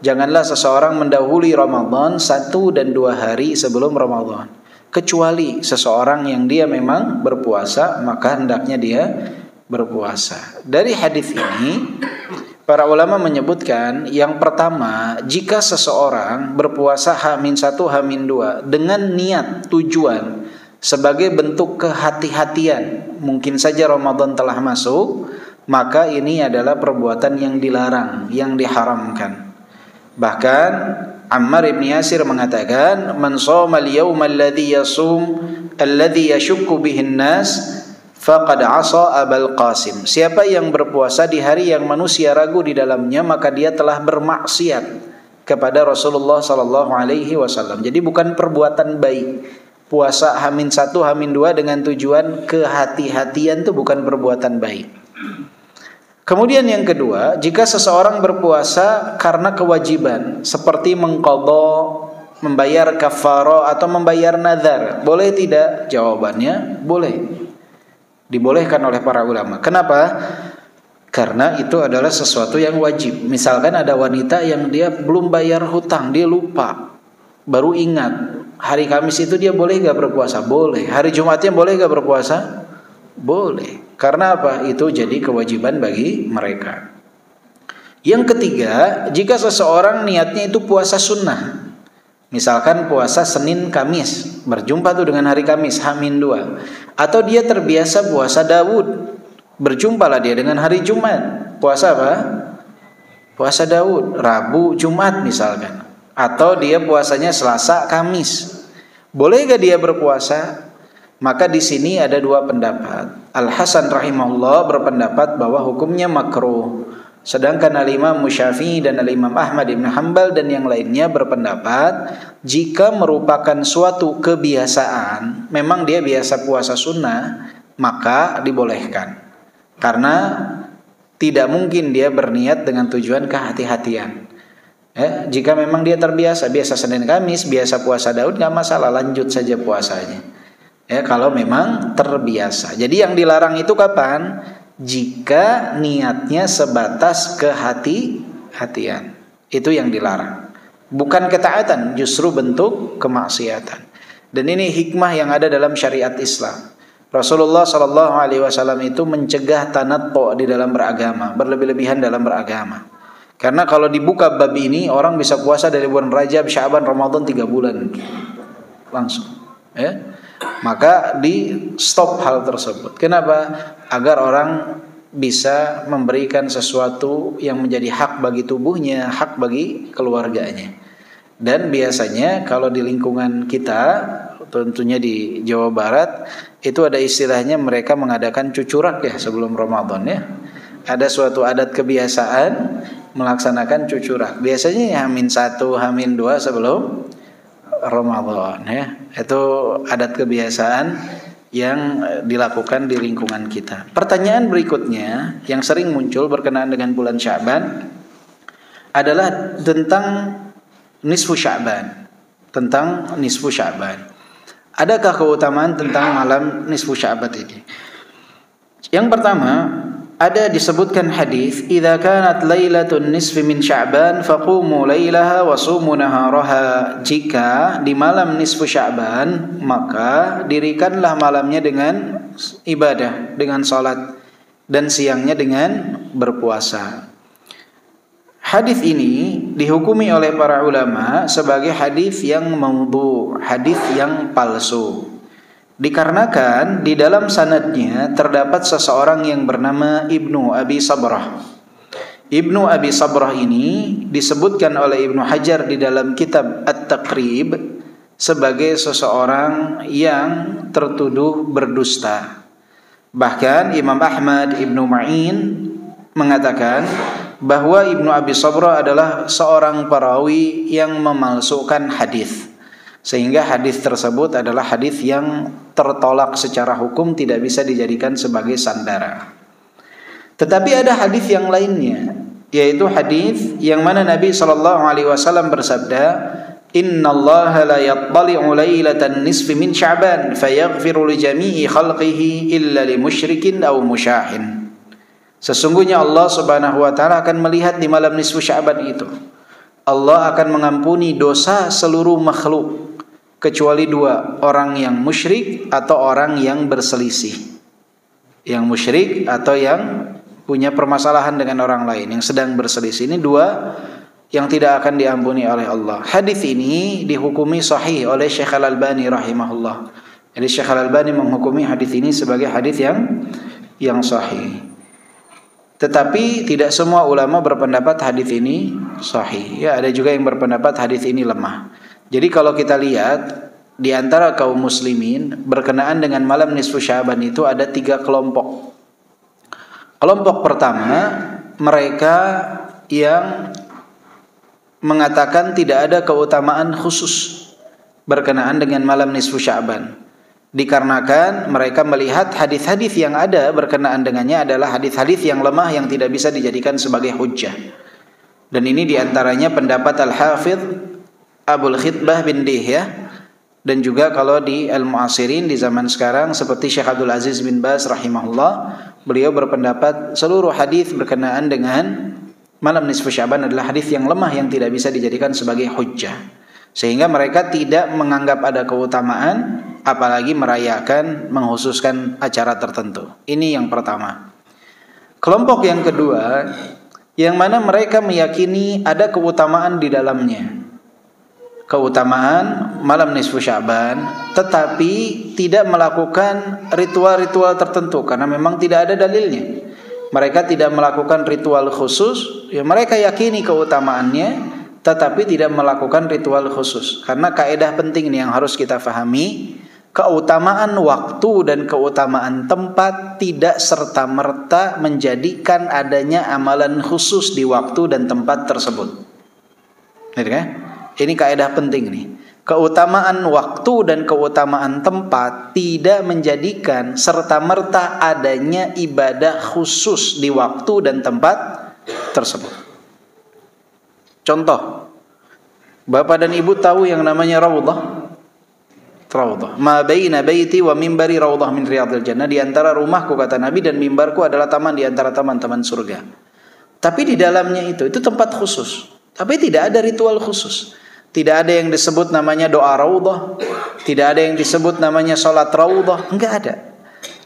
Janganlah seseorang mendahului Ramadan 1 dan 2 hari sebelum Ramadan, kecuali seseorang yang dia memang berpuasa, maka hendaknya dia berpuasa. Dari hadis ini para ulama menyebutkan yang pertama, jika seseorang berpuasa H-1 H-2 dengan niat tujuan sebagai bentuk kehati-hatian, mungkin saja Ramadan telah masuk, maka ini adalah perbuatan yang dilarang, yang diharamkan. Bahkan Ammar bin Yasir mengatakan, man shoma al-yawma alladhi yasum alladhi yashukku bihin nas faqad asa Abul Qasim. Siapa yang berpuasa di hari yang manusia ragu di dalamnya, maka dia telah bermaksiat kepada Rasulullah sallallahu alaihi wasallam. Jadi bukan perbuatan baik. Puasa H-1 H-2 dengan tujuan kehati-hatian itu bukan perbuatan baik. Kemudian yang kedua, jika seseorang berpuasa karena kewajiban seperti mengqadha, membayar kafarah atau membayar nazar, boleh tidak? Jawabannya boleh. Dibolehkan oleh para ulama. Kenapa? Karena itu adalah sesuatu yang wajib. Misalkan ada wanita yang dia belum bayar hutang, dia lupa, baru ingat. Hari Kamis itu dia boleh gak berpuasa? Boleh. Hari Jumatnya boleh gak berpuasa? Boleh. Karena apa? Itu jadi kewajiban bagi mereka. Yang ketiga, jika seseorang niatnya itu puasa sunnah, misalkan puasa Senin Kamis, berjumpa tuh dengan hari Kamis H-2, atau dia terbiasa puasa Daud, berjumpalah dia dengan hari Jumat, puasa apa? Puasa Daud, Rabu, Jumat misalkan, atau dia puasanya Selasa, Kamis, boleh gak dia berpuasa? Maka di sini ada 2 pendapat. Al-Hasan rahimahullah berpendapat bahwa hukumnya makruh. Sedangkan Al-Imam Syafi'i dan Al-Imam Ahmad Ibn Hanbal dan yang lainnya berpendapat jika merupakan suatu kebiasaan, memang dia biasa puasa sunnah, maka dibolehkan. Karena tidak mungkin dia berniat dengan tujuan kehati-hatian. Jika memang dia terbiasa, biasa Senin Kamis, biasa puasa Daud, gak masalah, lanjut saja puasanya. Kalau memang terbiasa. Jadi yang dilarang itu kapan? Jika niatnya sebatas kehati-hatian, itu yang dilarang. Bukan ketaatan, justru bentuk kemaksiatan. Dan ini hikmah yang ada dalam syariat Islam. Rasulullah SAW itu mencegah tanattu di dalam beragama, berlebih-lebihan dalam beragama. Karena kalau dibuka bab ini, orang bisa puasa dari bulan Rajab, Sya'ban, Ramadan 3 bulan langsung. Maka di stop hal tersebut. Kenapa? Agar orang bisa memberikan sesuatu yang menjadi hak bagi tubuhnya, hak bagi keluarganya. Dan biasanya kalau di lingkungan kita, tentunya di Jawa Barat, itu ada istilahnya mereka mengadakan cucurak ya sebelum Ramadan ya. Ada suatu adat kebiasaan melaksanakan cucurak. Biasanya H-1, H-2 sebelum Ramadan ya. Itu adat kebiasaan yang dilakukan di lingkungan kita. Pertanyaan berikutnya yang sering muncul berkenaan dengan bulan Sya'ban, adalah tentang nisfu Sya'ban. Tentang nisfu Sya'ban. Adakah keutamaan tentang malam nisfu Sya'ban ini? Yang pertama, ada disebutkan hadis, "Idza kanat lailatun nisfi min Sya'ban faqumu lailaha wa sumu naharaha." Jika di malam nisfu Sya'ban, maka dirikanlah malamnya dengan ibadah, dengan salat, dan siangnya dengan berpuasa. Hadis ini dihukumi oleh para ulama sebagai hadis yang maudhu', hadis yang palsu. Dikarenakan di dalam sanadnya terdapat seseorang yang bernama Ibnu Abi Sabrah. Ibnu Abi Sabrah ini disebutkan oleh Ibnu Hajar di dalam kitab At-Taqrib sebagai seseorang yang tertuduh berdusta. Bahkan Imam Ahmad Ibnu Ma'in mengatakan bahwa Ibnu Abi Sabrah adalah seorang perawi yang memalsukan hadis. Sehingga hadis tersebut adalah hadis yang tertolak secara hukum, tidak bisa dijadikan sebagai sandaran. Tetapi ada hadis yang lainnya, yaitu hadis yang mana Nabi SAW bersabda, "Innallaha la yattali'u lailatan nisfi min Sya'ban fayaghfiru li jami'i khalqihi illa li musyrikin aw musyahin." Sesungguhnya Allah Subhanahu wa taala akan melihat di malam nisfu Sya'ban itu. Allah akan mengampuni dosa seluruh makhluk kecuali dua, orang yang musyrik atau orang yang berselisih. Yang musyrik atau yang punya permasalahan dengan orang lain, yang sedang berselisih. Ini dua yang tidak akan diampuni oleh Allah. Hadis ini dihukumi sahih oleh Syekh Al-Albani rahimahullah. Jadi Syekh Al-Albani menghukumi hadis ini sebagai hadis yang sahih. Tetapi tidak semua ulama berpendapat hadis ini sahih. Ya, ada juga yang berpendapat hadis ini lemah. Jadi kalau kita lihat di antara kaum muslimin berkenaan dengan malam nisfu Sya'ban itu ada 3 kelompok. Kelompok pertama, mereka yang mengatakan tidak ada keutamaan khusus berkenaan dengan malam nisfu Sya'ban. Dikarenakan mereka melihat hadis-hadis yang ada berkenaan dengannya adalah hadis-hadis yang lemah yang tidak bisa dijadikan sebagai hujjah. Dan ini diantaranya pendapat Al-Hafidh Abul Khitbah bin Dihyah, dan juga kalau di Al-Mu'asirin di zaman sekarang seperti Syekh Abdul Aziz bin Baz rahimahullah, beliau berpendapat seluruh hadis berkenaan dengan malam nisfu Sya'ban adalah hadis yang lemah yang tidak bisa dijadikan sebagai hujjah. Sehingga mereka tidak menganggap ada keutamaan, apalagi merayakan, menghususkan acara tertentu. Ini yang pertama. Kelompok yang kedua, yang mana mereka meyakini ada keutamaan di dalamnya, keutamaan malam nisfu Sya'ban, tetapi tidak melakukan ritual-ritual tertentu karena memang tidak ada dalilnya. Mereka tidak melakukan ritual khusus, ya mereka yakini keutamaannya, tetapi tidak melakukan ritual khusus. Karena kaidah penting ini yang harus kita fahami, keutamaan waktu dan keutamaan tempat tidak serta-merta menjadikan adanya amalan khusus di waktu dan tempat tersebut. Ini kaidah penting nih. Keutamaan waktu dan keutamaan tempat tidak menjadikan serta-merta adanya ibadah khusus di waktu dan tempat tersebut. Contoh, Bapak dan Ibu tahu yang namanya raudhah? Raudhah. Ma baina baiti wa mimbari raudhah min riyadil jannah. Di antara rumahku, kata Nabi, dan mimbarku adalah taman di antara taman-taman surga. Tapi di dalamnya itu tempat khusus. Tapi tidak ada ritual khusus. Tidak ada yang disebut namanya doa raudhah, tidak ada yang disebut namanya sholat raudhah, enggak ada.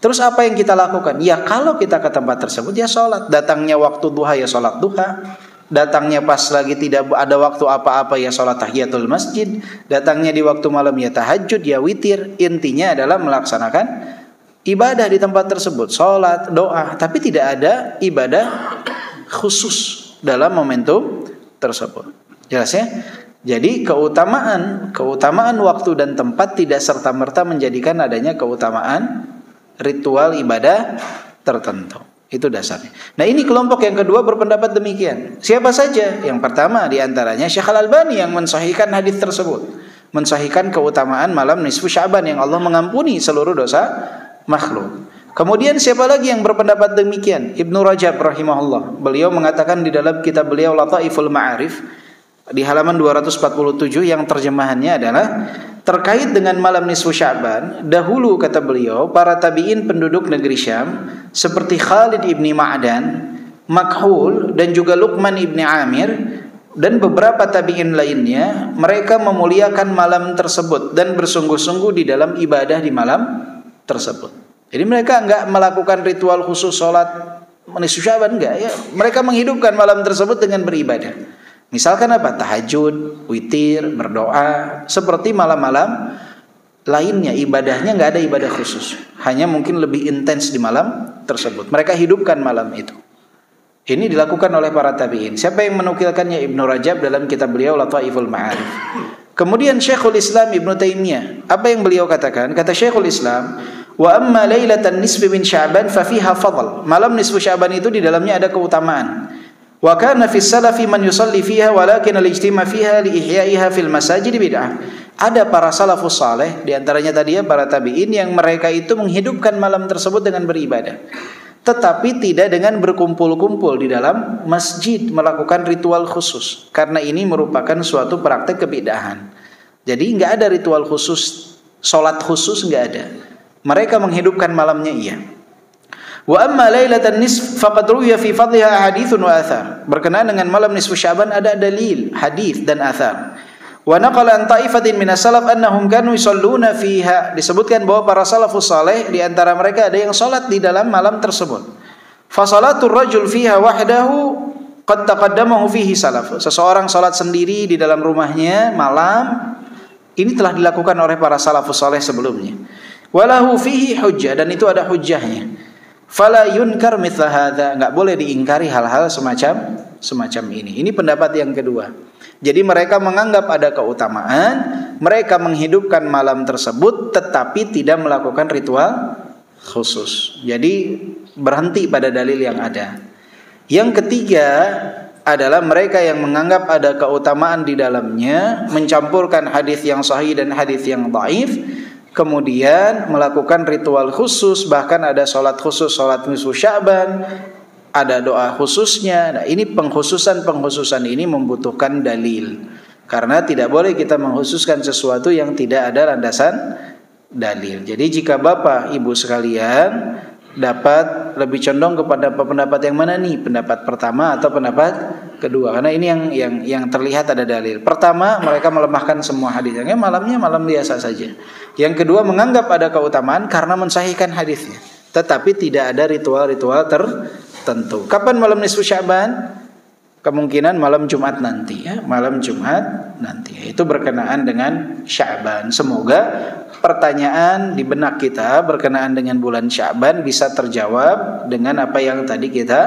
Terus apa yang kita lakukan? Ya kalau kita ke tempat tersebut ya sholat. Datangnya waktu duha ya sholat duha. Datangnya pas lagi tidak ada waktu apa-apa ya sholat tahiyatul masjid. Datangnya di waktu malam ya tahajud, ya witir. Intinya adalah melaksanakan ibadah di tempat tersebut, sholat, doa. Tapi tidak ada ibadah khusus dalam momentum tersebut. Jelas ya? Jadi keutamaan waktu dan tempat tidak serta-merta menjadikan adanya keutamaan ritual ibadah tertentu. Itu dasarnya. Nah, ini kelompok yang kedua berpendapat demikian. Siapa saja? Yang pertama diantaranya Syekh Al-Albani yang mensahihkan hadis tersebut, mensahihkan keutamaan malam nisfu Sya'ban yang Allah mengampuni seluruh dosa makhluk. Kemudian siapa lagi yang berpendapat demikian? Ibnu Rajab rahimahullah. Beliau mengatakan di dalam kitab beliau Lataiful Ma'arif di halaman 247 yang terjemahannya adalah terkait dengan malam nisfu Sya'ban. Dahulu kata beliau para tabi'in penduduk negeri Syam seperti Khalid ibni Ma'dan, Makhul dan juga Luqman ibni Amir dan beberapa tabi'in lainnya, mereka memuliakan malam tersebut dan bersungguh-sungguh di dalam ibadah di malam tersebut. Jadi mereka enggak melakukan ritual khusus sholat nisfu Sya'ban, enggak ya. Mereka menghidupkan malam tersebut dengan beribadah. Misalkan apa? Tahajud, witir, berdoa, seperti malam-malam lainnya ibadahnya enggak ada ibadah khusus. Hanya mungkin lebih intens di malam tersebut. Mereka hidupkan malam itu. Ini dilakukan oleh para tabi'in. Siapa yang menukilkannya? Ibnu Rajab dalam kitab beliau Lataiful Ma'arif. Kemudian Syekhul Islam Ibnu Taimiyah, apa yang beliau katakan? Kata Syekhul Islam, wa amma lailatan nisfi min Sya'ban fa fiha fadl. Malam nisfu Sya'ban itu di dalamnya ada keutamaan. Wa kana fis salafi man yusalli fiha walakin al-ijtima' fiha li ihya'iha fil masajid bid'ah. Ada para salafus saleh di antaranya tadi ya para tabi'in yang mereka itu menghidupkan malam tersebut dengan beribadah. Tetapi tidak dengan berkumpul-kumpul di dalam masjid melakukan ritual khusus, karena ini merupakan suatu praktek kebid'ahan. Jadi enggak ada ritual khusus, salat khusus enggak ada. Mereka menghidupkan malamnya iya. Wa amma lailatan nisf faqad ruwiya fi fadliha haditsun wa athar. Berkenaan dengan malam nisfu Sya'ban ada dalil, hadis dan athar. Wa naqala an ta'ifatin minas salaf annahum kanu yusalluna fiha. Disebutkan bahwa para salafus saleh di antara mereka ada yang salat di dalam malam tersebut. Fa salatul rajul fiha wahdahu qad taqaddamahu fihi salaf. Seseorang salat sendiri di dalam rumahnya malam ini telah dilakukan oleh para salafus saleh sebelumnya. Walahu fihi hujjah, dan itu ada hujjahnya. Fala yunkar mithla hadza, enggak boleh diingkari hal-hal semacam ini. Ini pendapat yang kedua. Jadi mereka menganggap ada keutamaan, mereka menghidupkan malam tersebut tetapi tidak melakukan ritual khusus. Jadi berhenti pada dalil yang ada. Yang ketiga adalah mereka yang menganggap ada keutamaan di dalamnya, mencampurkan hadis yang sahih dan hadis yang dhaif, kemudian melakukan ritual khusus, bahkan ada sholat khusus, sholat nisfu Sya'ban, ada doa khususnya. Nah, ini pengkhususan ini membutuhkan dalil. Karena tidak boleh kita mengkhususkan sesuatu yang tidak ada landasan dalil. Jadi jika Bapak Ibu sekalian dapat lebih condong kepada pendapat yang mana nih? Pendapat pertama atau pendapat kedua? Karena ini yang terlihat ada dalil. Pertama, mereka melemahkan semua hadisnya. Malamnya malam biasa saja. Yang kedua, menganggap ada keutamaan karena mensahihkan hadisnya. Tetapi tidak ada ritual-ritual tertentu. Kapan malam nisfu Sya'ban? Kemungkinan malam Jumat nanti ya, malam Jumat nanti. Itu berkenaan dengan Sya'ban. Semoga pertanyaan di benak kita berkenaan dengan bulan Sya'ban bisa terjawab dengan apa yang tadi kita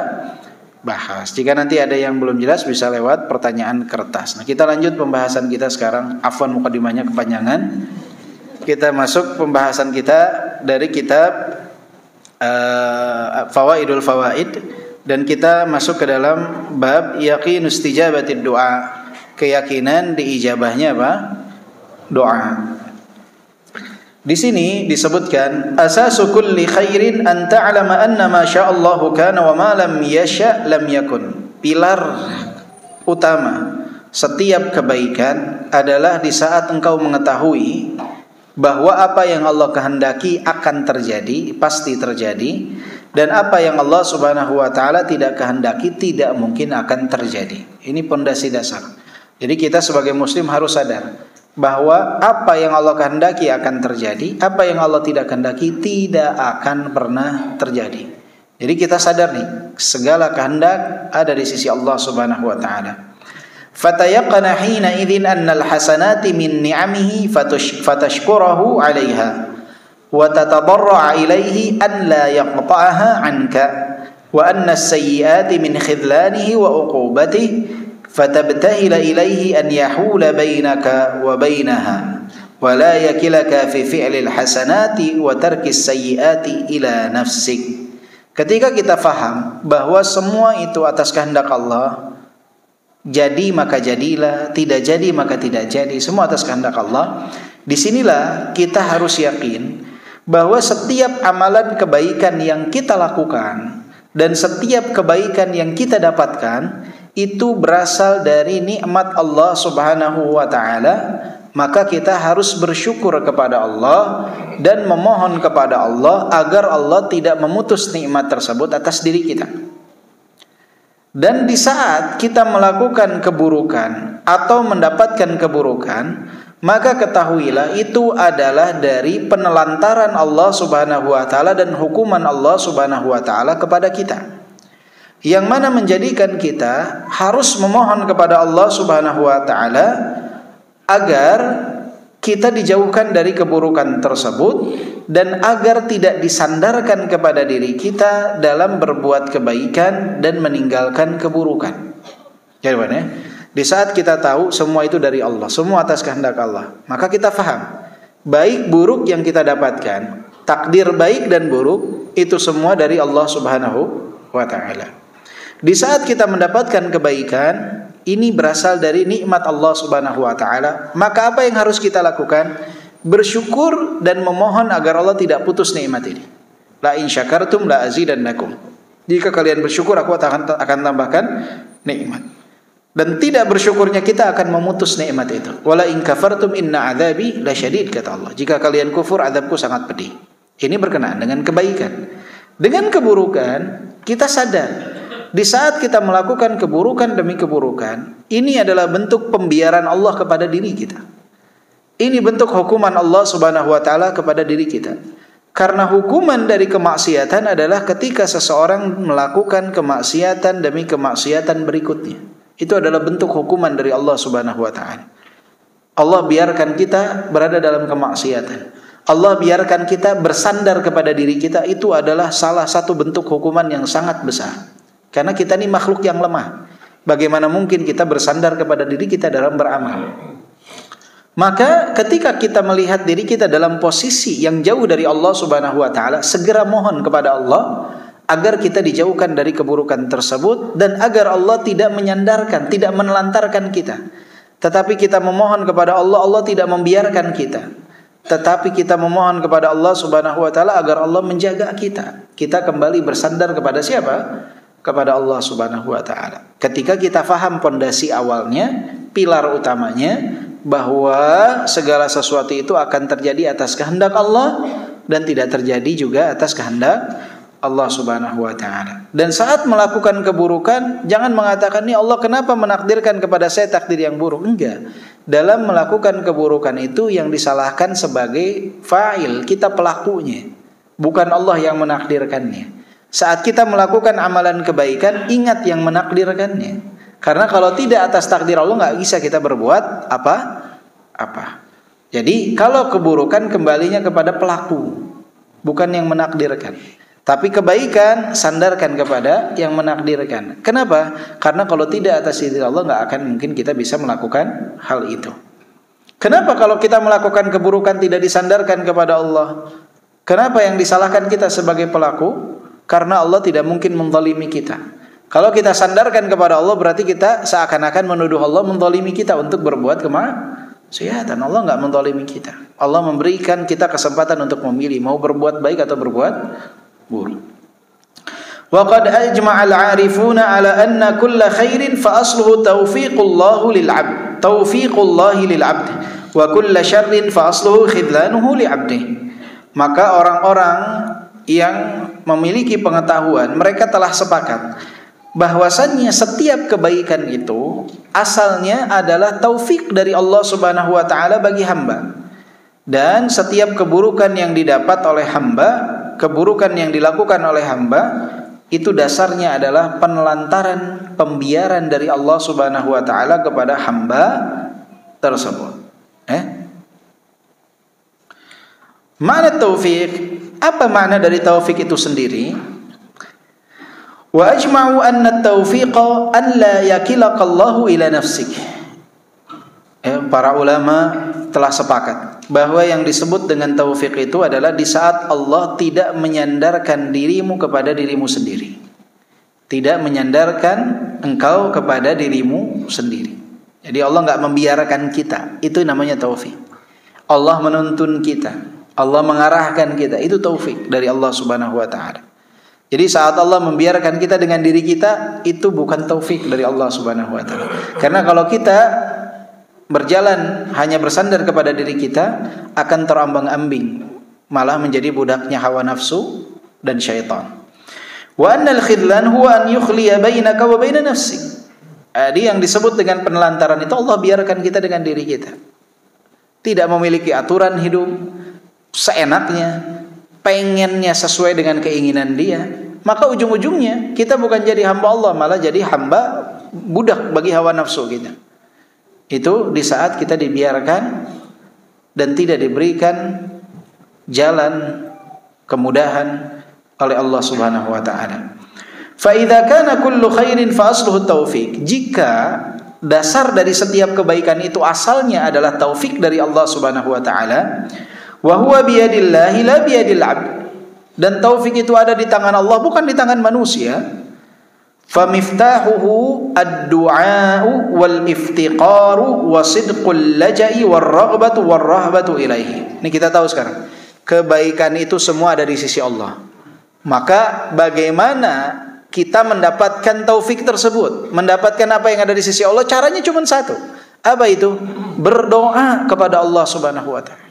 bahas. Jika nanti ada yang belum jelas bisa lewat pertanyaan kertas. Nah, kita lanjut pembahasan kita sekarang. Afwan mukadimahnya kepanjangan. Kita masuk pembahasan kita dari kitab Fawaidul Fawaid, dan kita masuk ke dalam bab yaqinus istijabatid du'a, keyakinan diijabahnya apa? Doa. Di sini disebutkan asasu kulli khairin an ta'lama anna ma sya'allahu kana wa ma lam yasha' lam yakun. Pilar utama setiap kebaikan adalah di saat engkau mengetahui bahwa apa yang Allah kehendaki akan terjadi, pasti terjadi, dan apa yang Allah Subhanahu wa taala tidak kehendaki tidak mungkin akan terjadi. Ini pondasi dasar. Jadi kita sebagai muslim harus sadar bahwa apa yang Allah kehendaki akan terjadi, apa yang Allah tidak kehendaki tidak akan pernah terjadi. Jadi kita sadar nih, segala kehendak ada di sisi Allah Subhanahu wa taala. Fatayaqana hina idzin annal hasanati min ni'amihi fatashkurahu 'alaiha wa tatadarra'a ilaihi an la yaqta'aha 'anka wa anna as-sayyi'ati min khidlanihi wa 'uqubatihi fatabtahila ilaihi an yahula bainaka wa bainaha wa la yakilaka fi fi'lil hasanati wa tarkis sayyi'ati ila nafsik. Ketika kita faham bahwa semua itu atas kehendak Allah, jadi maka jadilah, tidak jadi maka tidak jadi, semua atas kehendak Allah. Disinilah kita harus yakin bahwa setiap amalan kebaikan yang kita lakukan dan setiap kebaikan yang kita dapatkan itu berasal dari nikmat Allah Subhanahu wa taala, maka kita harus bersyukur kepada Allah dan memohon kepada Allah agar Allah tidak memutus nikmat tersebut atas diri kita. Dan di saat kita melakukan keburukan atau mendapatkan keburukan, maka ketahuilah itu adalah dari penelantaran Allah Subhanahu wa taala dan hukuman Allah Subhanahu wa taala kepada kita, yang mana menjadikan kita harus memohon kepada Allah Subhanahu wa taala agar kita dijauhkan dari keburukan tersebut dan agar tidak disandarkan kepada diri kita dalam berbuat kebaikan dan meninggalkan keburukan. Jadi mana? Di saat kita tahu semua itu dari Allah, semua atas kehendak Allah, maka kita faham baik buruk yang kita dapatkan, takdir baik dan buruk itu semua dari Allah Subhanahu wa taala. Di saat kita mendapatkan kebaikan, ini berasal dari nikmat Allah Subhanahu wa taala, maka apa yang harus kita lakukan? Bersyukur dan memohon agar Allah tidak putus nikmat ini. La in syakartum la azidannakum. Jika kalian bersyukur, aku akan tambahkan nikmat. Dan tidak bersyukurnya kita akan memutus nikmat itu. Wala in kafartum inna adzabi lasyadid, kata Allah. Jika kalian kufur, azabku sangat pedih. Ini berkenaan dengan kebaikan. Dengan keburukan, kita sadar di saat kita melakukan keburukan demi keburukan, ini adalah bentuk pembiaran Allah kepada diri kita. Ini bentuk hukuman Allah Subhanahu wa taala kepada diri kita. Karena hukuman dari kemaksiatan adalah ketika seseorang melakukan kemaksiatan demi kemaksiatan berikutnya. Itu adalah bentuk hukuman dari Allah Subhanahu wa taala. Allah biarkan kita berada dalam kemaksiatan. Allah biarkan kita bersandar kepada diri kita, itu adalah salah satu bentuk hukuman yang sangat besar. Karena kita ini makhluk yang lemah. Bagaimana mungkin kita bersandar kepada diri kita dalam beramal? Maka ketika kita melihat diri kita dalam posisi yang jauh dari Allah Subhanahu wa taala, segera mohon kepada Allah agar kita dijauhkan dari keburukan tersebut dan agar Allah tidak menyandarkan, tidak menelantarkan kita. Tetapi kita memohon kepada Allah, Allah tidak membiarkan kita. Tetapi kita memohon kepada Allah Subhanahu wa taala agar Allah menjaga kita. Kita kembali bersandar kepada siapa? Kepada Allah Subhanahu wa taala. Ketika kita faham pondasi awalnya, pilar utamanya, bahwa segala sesuatu itu akan terjadi atas kehendak Allah dan tidak terjadi juga atas kehendak Allah Subhanahu wa taala. Dan saat melakukan keburukan, jangan mengatakan, "Nih Allah kenapa menakdirkan kepada saya takdir yang buruk?" Enggak. Dalam melakukan keburukan itu yang disalahkan sebagai fa'il, kita pelakunya, bukan Allah yang menakdirkannya. Saat kita melakukan amalan kebaikan, ingat yang menakdirkannya. Karena kalau tidak atas takdir Allah, enggak bisa kita berbuat apa-apa. Jadi kalau keburukan kembalinya kepada pelaku, bukan yang menakdirkan. Tapi kebaikan sandarkan kepada yang menakdirkan. Kenapa? Karena kalau tidak atas izin Allah, nggak akan mungkin kita bisa melakukan hal itu. Kenapa kalau kita melakukan keburukan tidak disandarkan kepada Allah? Kenapa yang disalahkan kita sebagai pelaku? Karena Allah tidak mungkin menzalimi kita. Kalau kita sandarkan kepada Allah, berarti kita seakan-akan menuduh Allah menzalimi kita untuk berbuat kemaksiatan. Allah nggak menzalimi kita. Allah memberikan kita kesempatan untuk memilih mau berbuat baik atau berbuat buruk. Wa qad ajma'a al-'arifuna 'ala anna kulla khairin fa asluhu taufiqullahu lil 'abd, taufiqullahi lil 'abd, wa kulla syarrin fa asluhu khidlanuhu li 'abdihi. Maka orang-orang yang memiliki pengetahuan, mereka telah sepakat bahwasannya setiap kebaikan itu asalnya adalah taufik dari Allah Subhanahu wa taala bagi hamba. Dan setiap keburukan yang didapat oleh hamba, keburukan yang dilakukan oleh hamba, itu dasarnya adalah penelantaran, pembiaran dari Allah Subhanahu wa taala kepada hamba tersebut. Makna taufik, apa makna dari taufik itu sendiri? Wa ajma'u anna at-tawfiqa an la yakilaka Allahu ila nafsik. Para ulama telah sepakat bahwa yang disebut dengan taufik itu adalah di saat Allah tidak menyandarkan dirimu kepada dirimu sendiri. Tidak menyandarkan engkau kepada dirimu sendiri. Jadi Allah enggak membiarkan kita. Itu namanya taufik. Allah menuntun kita. Allah mengarahkan kita, itu taufik dari Allah Subhanahu wa taala. Jadi saat Allah membiarkan kita dengan diri kita, itu bukan taufik dari Allah Subhanahu wa taala. Karena kalau kita berjalan hanya bersandar kepada diri kita, akan terombang-ambing, malah menjadi budaknya hawa nafsu dan syaitan. Wa annal khidlan huwa an yukhliya bainaka wa baina nafsik. Jadi yang disebut dengan penelantaran itu Allah biarkan kita dengan diri kita. Tidak memiliki aturan hidup seenaknya, pengennya sesuai dengan keinginan dia, maka ujung-ujungnya kita bukan jadi hamba Allah, malah jadi hamba budak bagi hawa nafsu kita. Itu di saat kita dibiarkan dan tidak diberikan jalan kemudahan oleh Allah Subhanahu wa taala. Fa idza kana kullu khairin fa asluhu taufik. Jika dasar dari setiap kebaikan itu asalnya adalah taufik dari Allah Subhanahu wa taala, wa huwa biyadillahi la biyadil 'abd. Dan taufik itu ada di tangan Allah, bukan di tangan manusia. Fa miftahuhu ad-du'a'u wal iftiqaru wa sidqul laja'i war raghbatu war rahbatu ilaihi. Ini kita tahu sekarang. Kebaikan itu semua ada di sisi Allah. Maka bagaimana kita mendapatkan taufik tersebut, mendapatkan apa yang ada di sisi Allah? Caranya cuma satu. Apa itu? Berdoa kepada Allah Subhanahu wa taala.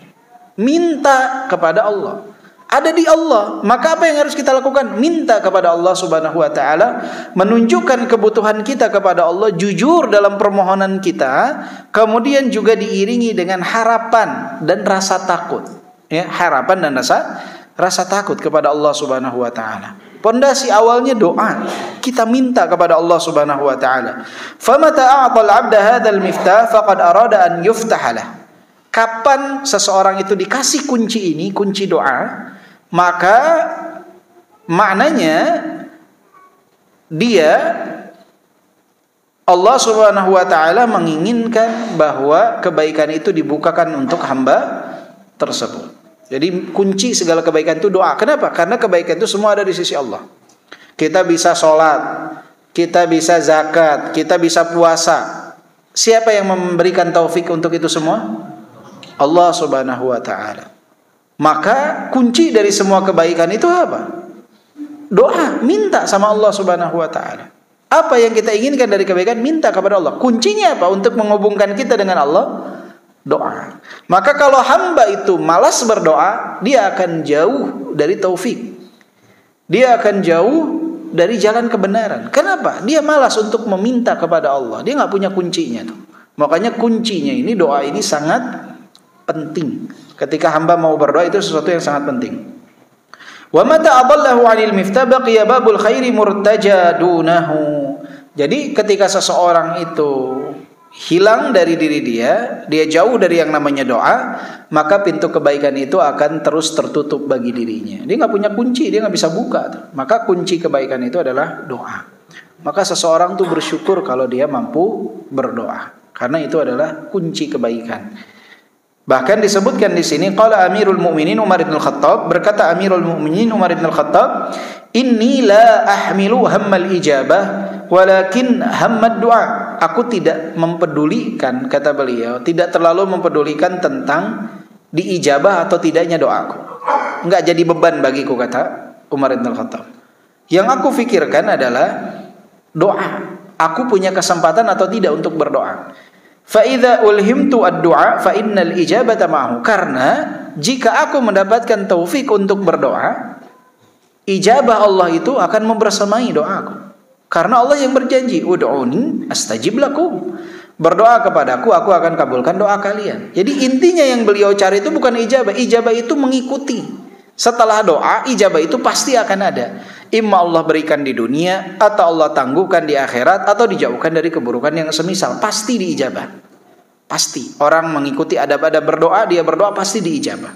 Minta kepada Allah. Ada di Allah. Maka apa yang harus kita lakukan? Minta kepada Allah Subhanahu wa taala, menunjukkan kebutuhan kita kepada Allah, jujur dalam permohonan kita, kemudian juga diiringi dengan harapan dan rasa takut. Ya, harapan dan rasa takut kepada Allah Subhanahu wa taala. Pondasi awalnya doa. Kita minta kepada Allah Subhanahu wa taala. Famata a'tal 'abda hadzal miftah faqad arada an yuftahalah. Kapan seseorang itu dikasih kunci ini, kunci doa, maka maknanya dia, Allah Subhanahu wa taala menginginkan bahwa kebaikan itu dibukakan untuk hamba tersebut. Jadi kunci segala kebaikan itu doa. Kenapa? Karena kebaikan itu semua ada di sisi Allah. Kita bisa sholat, kita bisa zakat, kita bisa puasa. Siapa yang memberikan taufik untuk itu semua? Allah Subhanahu wa taala. Maka kunci dari semua kebaikan itu apa? Doa, minta sama Allah Subhanahu wa taala. Apa yang kita inginkan dari kebaikan, minta kepada Allah. Kuncinya apa untuk menghubungkan kita dengan Allah? Doa. Maka kalau hamba itu malas berdoa, dia akan jauh dari taufik. Dia akan jauh dari jalan kebenaran. Kenapa? Dia malas untuk meminta kepada Allah. Dia nggak punya kuncinya tuh. Makanya kuncinya ini, doa ini sangat penting. Ketika hamba mau berdoa, itu sesuatu yang sangat penting. Wa mata adallahu 'anil miftah baqiya babul khairi murtajadunahu. Jadi ketika seseorang itu hilang dari diri dia jauh dari yang namanya doa, maka pintu kebaikan itu akan terus tertutup bagi dirinya. Dia nggak punya kunci, dia nggak bisa buka. Maka kunci kebaikan itu adalah doa. Maka seseorang tuh bersyukur kalau dia mampu berdoa, karena itu adalah kunci kebaikan. Bahkan disebutkan di sini, qala Amirul Mukminin Umar bin Khattab, berkata Amirul Mukminin Umar bin Khattab, inni la ahmilu hammal ijabah walakin hammad du'a. Aku tidak mempedulikan, kata beliau, tidak terlalu mempedulikan tentang diijabah atau tidaknya doaku. Enggak jadi beban bagiku, kata Umar bin Khattab. Yang aku pikirkan adalah doa. Aku punya kesempatan atau tidak untuk berdoa. Fa idza ulhimtu ad-du'a fa innal ijabata ma'hu. Karena jika aku mendapatkan taufik untuk berdoa, ijabah Allah itu akan membersamai doaku. Karena Allah yang berjanji, ud'uni astajib lakum. Berdoa kepadaku, aku akan kabulkan doa kalian. Jadi intinya yang beliau cari itu bukan ijabah. Ijabah itu mengikuti. Setelah doa, ijabah itu pasti akan ada. Imma Allah berikan di dunia, atau Allah tangguhkan di akhirat, atau dijauhkan dari keburukan yang semisal. Pasti diijabah. Pasti. Orang mengikuti adab-adab berdoa, dia berdoa pasti diijabah.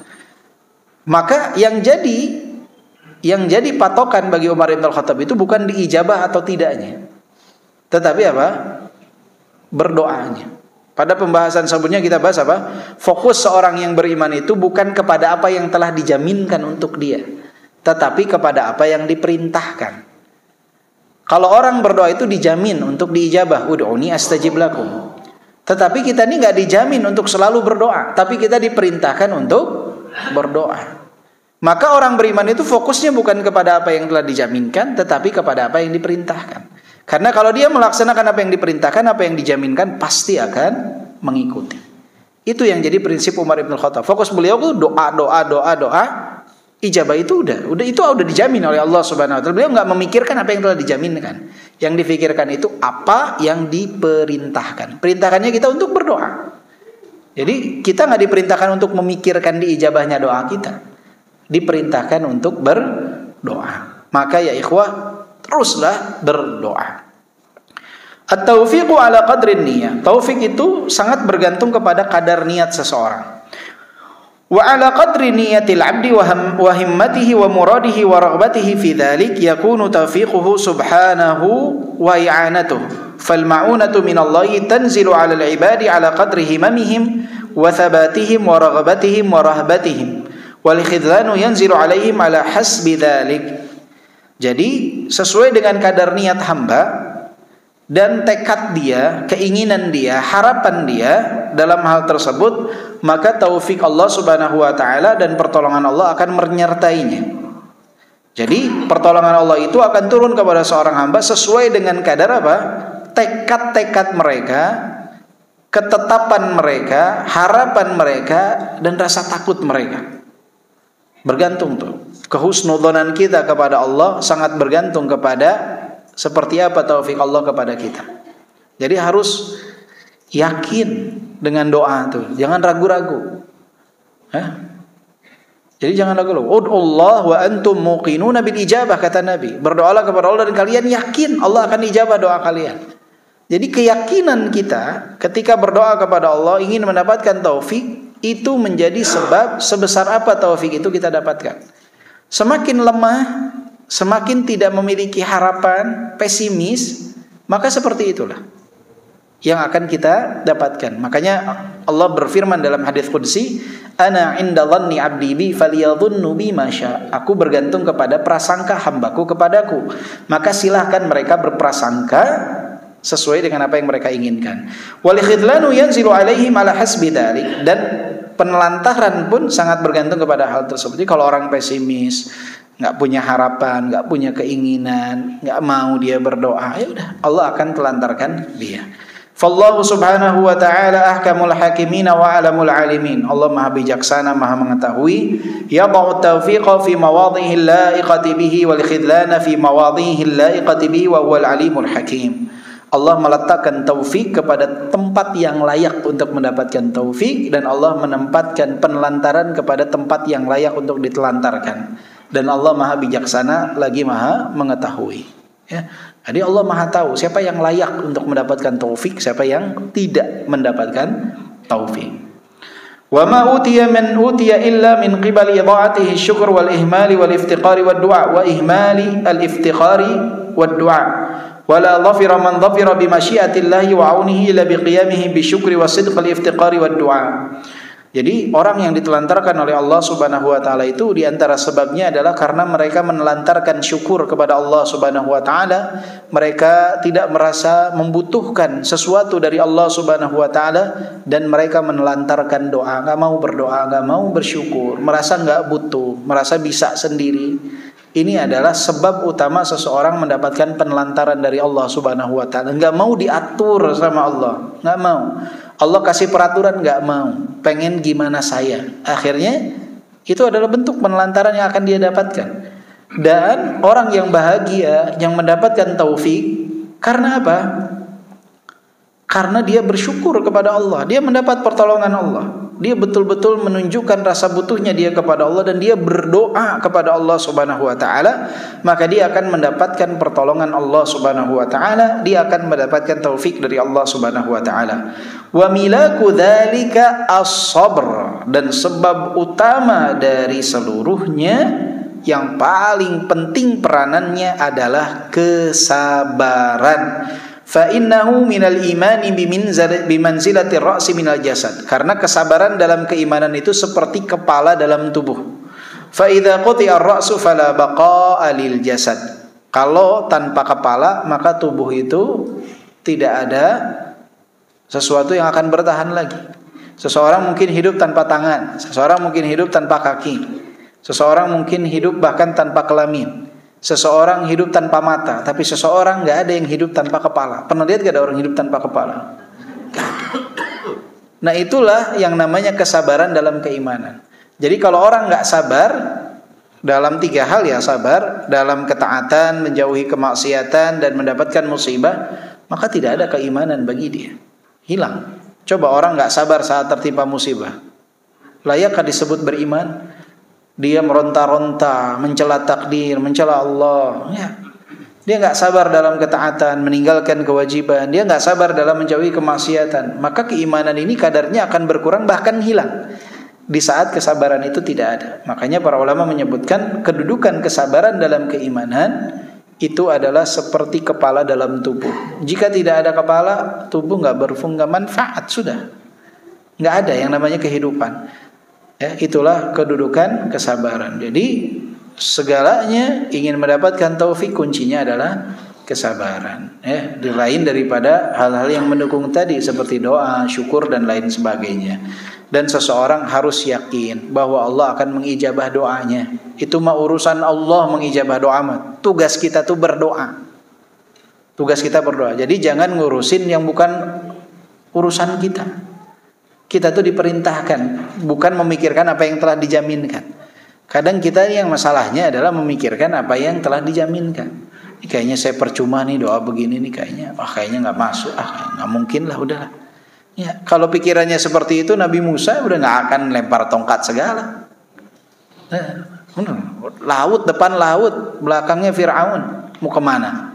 Maka yang jadi patokan bagi Umar bin Khattab itu bukan diijabah atau tidaknya, tetapi apa? Berdoanya. Pada pembahasan sebelumnya kita bahas apa? Fokus seorang yang beriman itu bukan kepada apa yang telah dijaminkan untuk dia, tetapi kepada apa yang diperintahkan. Kalau orang berdoa itu dijamin untuk diijabah, ud'uni astajib lakum. Tetapi kita ini nggak dijamin untuk selalu berdoa, tapi kita diperintahkan untuk berdoa. Maka orang beriman itu fokusnya bukan kepada apa yang telah dijaminkan, tetapi kepada apa yang diperintahkan. Karena kalau dia melaksanakan apa yang diperintahkan, apa yang dijaminkan, pasti akan mengikuti. Itu yang jadi prinsip Umar Ibn Khattab. Fokus beliau itu doa. Ijabah itu udah dijamin oleh Allah Subhanahu wa taala. Beliau enggak memikirkan apa yang telah dijaminkan. Yang difikirkan itu apa yang diperintahkan. Perintahkannya kita untuk berdoa. Jadi kita enggak diperintahkan untuk memikirkan diijabahnya doa kita. Diperintahkan untuk berdoa. Maka ya ikhwah, teruslah berdoa. At-taufiqu ala qadrin niyah. Taufik itu sangat bergantung kepada kadar niat seseorang. Wa ala qadri niyatil 'abdi wa himmatihi wa muradihi wa raghbatihi fi dhalik yakunu tawfiquhu subhanahu wa i'anatuhu. Fal ma'unatu min Allah tanzilu 'ala al-'ibadi 'ala qadri himamihim wa thabatihim wa raghbatihim wa rahbatihim. Wal khidlanu yanzilu 'alaihim 'ala hasbi dhalik. Jadi sesuai dengan kadar niat hamba dan tekad dia, keinginan dia, harapan dia dalam hal tersebut, maka taufik Allah Subhanahu wa taala dan pertolongan Allah akan menyertainya. Jadi pertolongan Allah itu akan turun kepada seorang hamba sesuai dengan kadar apa? Tekad-tekad mereka, ketetapan mereka, harapan mereka, dan rasa takut mereka. Bergantung tuh. Kehusnudzonan kita kepada Allah sangat bergantung kepada seperti apa taufik Allah kepada kita. Jadi harus yakin dengan doa tuh, jangan ragu-ragu. Jadi jangan ragu-ragu. Ud'ullah wa antum muqinuna bil ijabah, kata Nabi. Berdoalah kepada Allah dan kalian yakin Allah akan ijabah doa kalian. Jadi keyakinan kita ketika berdoa kepada Allah ingin mendapatkan taufik itu menjadi sebab sebesar apa taufik itu kita dapatkan. Semakin lemah, semakin tidak memiliki harapan, pesimis, maka seperti itulah yang akan kita dapatkan. Makanya Allah berfirman dalam hadis qudsi, ana 'inda dhanni 'abdi bi falyadhunnu bi ma syaa. Aku bergantung kepada prasangka hambaku kepadaku. Maka silahkan mereka berprasangka sesuai dengan apa yang mereka inginkan. Wal khidlanu yanzilu 'alaihim 'ala hasbi dzalik. Dan penelantaran pun sangat bergantung kepada hal tersebut. Jadi kalau orang pesimis, nggak punya harapan, nggak punya keinginan, nggak mau dia berdoa, ya udah Allah akan telantarkan dia. Fallahu subhanahu wa ta'ala ahkamul hakimina wa alamul alimin. Allah maha bijaksana, maha mengetahui. Yada'u taufiqa fi mawadhihi la'iqati bihi wal khidlana fi mawadhihi la'iqati bihi wa huwal alimul hakim. Allah meletakkan taufik kepada tempat yang layak untuk mendapatkan taufik, dan Allah menempatkan penelantaran kepada tempat yang layak untuk ditelantarkan. Dan Allah maha bijaksana lagi maha mengetahui. Ya. Jadi Allah maha tahu siapa yang layak untuk mendapatkan taufik, siapa yang tidak mendapatkan taufik. Wa ma utiya man utiya illa min qibali idha'atihi syukr wal ihmali wal iftiqari wad du'a wa ihmali al iftiqari wad du'a. Wala dhafira man dhafira bi masyiatillahi wa aunihi illa bi qiyamihi bi syukri wa sidqil iftiqari wad du'a. Jadi orang yang ditelantarkan oleh Allah Subhanahu wa taala itu di antara sebabnya adalah karena mereka menelantarkan syukur kepada Allah Subhanahu wa taala. Mereka tidak merasa membutuhkan sesuatu dari Allah Subhanahu wa taala, dan mereka menelantarkan doa, enggak mau berdoa, enggak mau bersyukur, merasa enggak butuh, merasa bisa sendiri. Ini adalah sebab utama seseorang mendapatkan penelantaran dari Allah Subhanahu wa taala. Enggak mau diatur sama Allah, enggak mau. Allah kasih peraturan enggak mau, pengen gimana saya. Akhirnya itu adalah bentuk penelantaran yang akan dia dapatkan. Dan orang yang bahagia, yang mendapatkan taufik, karena apa? Karena dia bersyukur kepada Allah, dia mendapat pertolongan Allah. Dia betul-betul menunjukkan rasa butuhnya dia kepada Allah, dan dia berdoa kepada Allah Subhanahu wa taala, maka dia akan mendapatkan pertolongan Allah Subhanahu wa taala, dia akan mendapatkan taufik dari Allah Subhanahu wa taala. Wa milaku dzalika as-sabr, dan sebab utama dari seluruhnya, yang paling penting peranannya adalah kesabaran. Fa innahu minal imani bimanzilati ra'si minal jasad. Karena kesabaran dalam keimanan itu seperti kepala dalam tubuh. Fa idza quti'a ar-ra'su fala baqa'a lil jasad. Kalau tanpa kepala, maka tubuh itu tidak ada sesuatu yang akan bertahan lagi. Seseorang mungkin hidup tanpa tangan, seseorang mungkin hidup tanpa kaki, seseorang mungkin hidup bahkan tanpa kelamin, seseorang hidup tanpa mata, tapi seseorang nggak ada yang hidup tanpa kepala. Pernah lihat gak ada orang hidup tanpa kepala? Nah itulah yang namanya kesabaran dalam keimanan. Jadi kalau orang nggak sabar dalam 3 hal ya, sabar dalam ketaatan, menjauhi kemaksiatan dan mendapatkan musibah, maka tidak ada keimanan bagi dia, hilang. Coba orang nggak sabar saat tertimpa musibah, layakkah disebut beriman? Dia meronta-ronta, mencela takdir, mencela Allah. Ya. Dia nggak sabar dalam ketaatan, meninggalkan kewajiban. Dia nggak sabar dalam menjauhi kemaksiatan. Maka keimanan ini kadarnya akan berkurang, bahkan hilang di saat kesabaran itu tidak ada. Makanya para ulama menyebutkan kedudukan kesabaran dalam keimanan itu adalah seperti kepala dalam tubuh. Jika tidak ada kepala, tubuh nggak berfungsi, nggak manfaat, sudah nggak ada yang namanya kehidupan. Ya, itulah kedudukan kesabaran. Jadi segalanya ingin mendapatkan taufik, kuncinya adalah kesabaran. Ya, lain daripada hal-hal yang mendukung tadi seperti doa, syukur dan lain sebagainya. Dan seseorang harus yakin bahwa Allah akan mengijabah doanya. Itu mah urusan Allah mengijabah doa mah. Tugas kita tuh berdoa. Tugas kita berdoa. Jadi jangan ngurusin yang bukan urusan kita. Kita tuh diperintahkan, bukan memikirkan apa yang telah dijaminkan. Kadang kita yang masalahnya adalah memikirkan apa yang telah dijaminkan. Kayaknya saya percuma nih doa begini nih kayaknya. Kayaknya nggak masuk. Nggak mungkin lah, udahlah. Ya, kalau pikirannya seperti itu, Nabi Musa udah nggak akan lempar tongkat segala. Laut depan laut, belakangnya Fir'aun, mau kemana?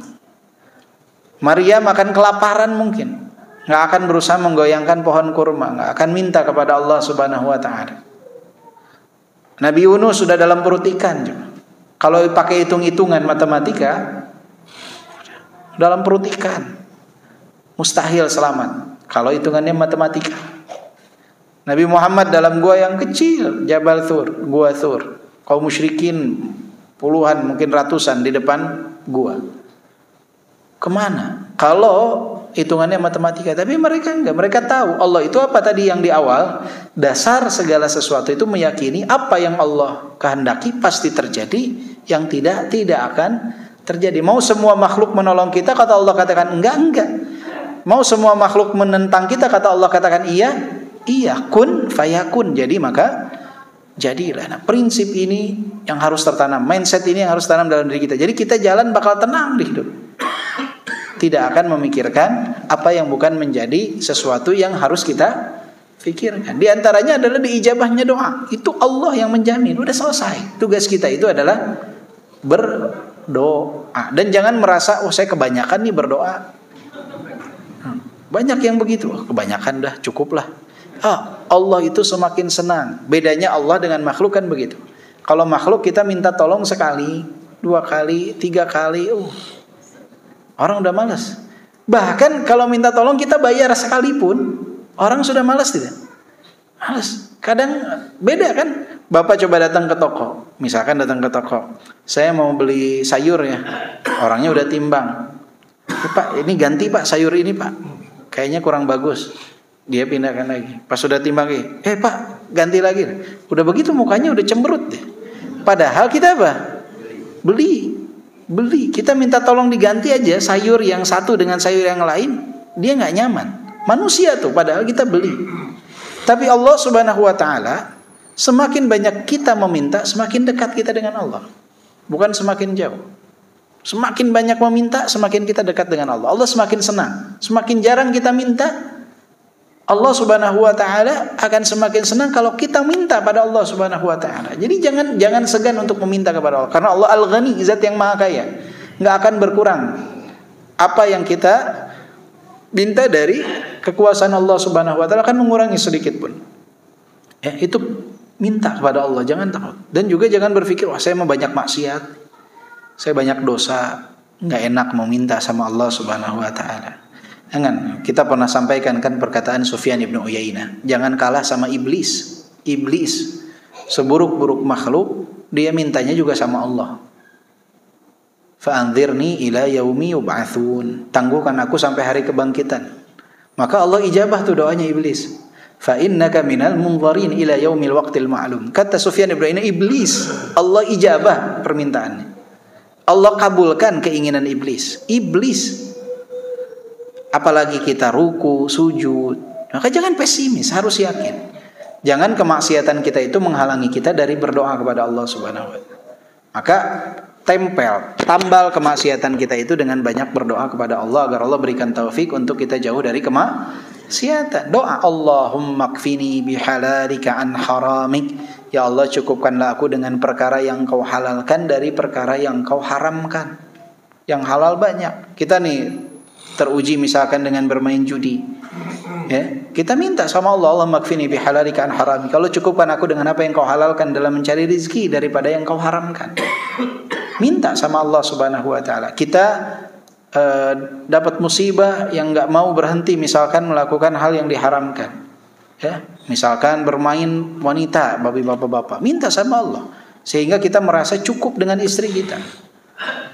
Maria makan kelaparan mungkin, nggak akan berusaha menggoyangkan pohon kurma, nggak akan minta kepada Allah Subhanahu Wa Taala. Nabi Yunus sudah dalam perut ikan. Kalau pakai hitung-hitungan matematika, dalam perut ikan, mustahil selamat. Kalau hitungannya matematika. Nabi Muhammad dalam gua yang kecil, Jabal Thur, gua Thur. Kaum musyrikin puluhan, mungkin ratusan di depan gua. Kemana? Kalau hitungannya matematika. Tapi mereka enggak. Mereka tahu Allah itu apa tadi yang di awal. Dasar segala sesuatu itu meyakini apa yang Allah kehendaki pasti terjadi, yang tidak akan terjadi. Mau semua makhluk menolong kita, kata Allah katakan enggak. Mau semua makhluk menentang kita, kata Allah katakan iya, kun fayakun. Jadi maka jadilah. Nah, prinsip ini yang harus tertanam, mindset ini yang harus tertanam dalam diri kita. Jadi kita jalan bakal tenang di hidup. Tidak akan memikirkan apa yang bukan menjadi sesuatu yang harus kita pikirkan. Di antaranya adalah diijabahnya doa. Itu Allah yang menjamin. Udah selesai. Tugas kita itu adalah berdoa. Dan jangan merasa, saya kebanyakan nih berdoa. Banyak yang begitu, kebanyakan dah, cukup lah. Allah itu semakin senang. Bedanya Allah dengan makhluk kan begitu. Kalau makhluk kita minta tolong sekali, 2 kali, 3 kali, orang udah malas. Bahkan kalau minta tolong kita bayar sekalipun, orang sudah malas tidak? Malas. Kadang beda kan. Bapak coba datang ke toko, misalkan datang ke toko, saya mau beli sayur ya, orangnya udah timbang. Pak, ini ganti Pak sayur ini Pak, kayaknya kurang bagus. Dia pindahkan lagi. Pas sudah timbang lagi, Pak ganti lagi. Udah begitu mukanya udah cemberut deh. Padahal kita apa? Beli. Kita minta tolong diganti aja sayur yang satu dengan sayur yang lain, dia nggak nyaman. Manusia tuh, padahal kita beli. Tapi Allah Subhanahu Wa Taala, semakin banyak kita meminta, semakin dekat kita dengan Allah. Bukan semakin jauh. Semakin banyak meminta, semakin kita dekat dengan Allah. Allah semakin senang. Semakin jarang kita minta, Allah Subhanahu Wa Taala akan semakin senang kalau kita minta pada Allah Subhanahu Wa Taala. Jadi jangan segan untuk meminta kepada Allah, karena Allah Al-Ghani, zat yang maha kaya, nggak akan berkurang apa yang kita minta dari kekuasaan Allah Subhanahu Wa Taala, akan mengurangi sedikit pun. Ya, itu minta kepada Allah, jangan takut. Dan juga jangan berpikir, saya mau banyak maksiat, saya banyak dosa, nggak enak mau minta sama Allah Subhanahu Wa Taala. Jangan. Kita pernah sampaikan kan perkataan Sufyan ibnu Uyainah, jangan kalah sama iblis. Iblis seburuk-buruk makhluk, dia mintanya juga sama Allah. Fa'anzirni ila yaumi yub'atsun, tangguhkan aku sampai hari kebangkitan. Maka Allah ijabah tuh doanya iblis. fa innaka minal munzarin ila yaumil waqtil ma'lum. Kata Sufyan bin Uyainah, iblis, Allah ijabah permintaannya. Allah kabulkan keinginan iblis. Apalagi kita ruku, sujud. Maka jangan pesimis, harus yakin. Jangan kemaksiatan kita itu menghalangi kita dari berdoa kepada Allah Subhanahu wa taala. Maka tambal kemaksiatan kita itu dengan banyak berdoa kepada Allah agar Allah berikan taufik untuk kita jauh dari kemaksiatan. Doa, Allahumma kfini bihalalika an haramik. Ya Allah, cukupkanlah aku dengan perkara yang Kau halalkan dari perkara yang Kau haramkan. Yang halal banyak. Kita nih teruji misalkan dengan bermain judi. Ya, kita minta sama Allah, Allahumma kfini bihalalika an haramik. Kalau cukupkan aku dengan apa yang Kau halalkan dalam mencari rezeki daripada yang Kau haramkan. Minta sama Allah Subhanahu wa taala. Kita dapat musibah yang enggak mau berhenti, misalkan melakukan hal yang diharamkan. Ya, misalkan bermain wanita, bapak-bapak, minta sama Allah sehingga kita merasa cukup dengan istri kita.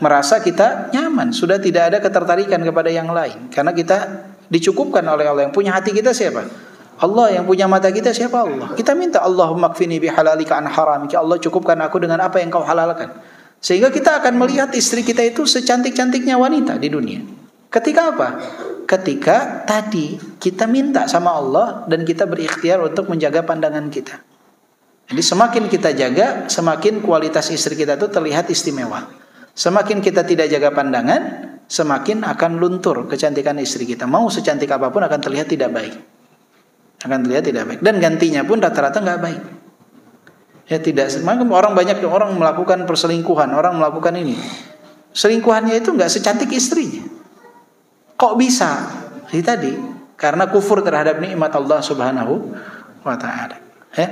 Merasa kita nyaman, sudah tidak ada ketertarikan kepada yang lain karena kita dicukupkan oleh Allah. Yang punya hati kita siapa? Allah. Yang punya mata kita siapa? Allah. Kita minta, Allahumma kfini bihalalika an haramika. Ya Allah, cukupkan aku dengan apa yang Kau halalkan. Sehingga kita akan melihat istri kita itu secantik-cantiknya wanita di dunia. Ketika apa? Ketika tadi kita minta sama Allah dan kita berikhtiar untuk menjaga pandangan kita. Jadi semakin kita jaga, semakin kualitas istri kita itu terlihat istimewa. Semakin kita tidak jaga pandangan, semakin akan luntur kecantikan istri kita. Mau secantik apapun akan terlihat tidak baik. Akan terlihat tidak baik. Dan gantinya pun rata-rata nggak baik. Ya tidak, orang banyak orang melakukan perselingkuhan, orang melakukan ini. Selingkuhannya itu nggak secantik istrinya. Kok bisa? Ini tadi karena kufur terhadap nikmat Allah Subhanahu wa taala. Ya.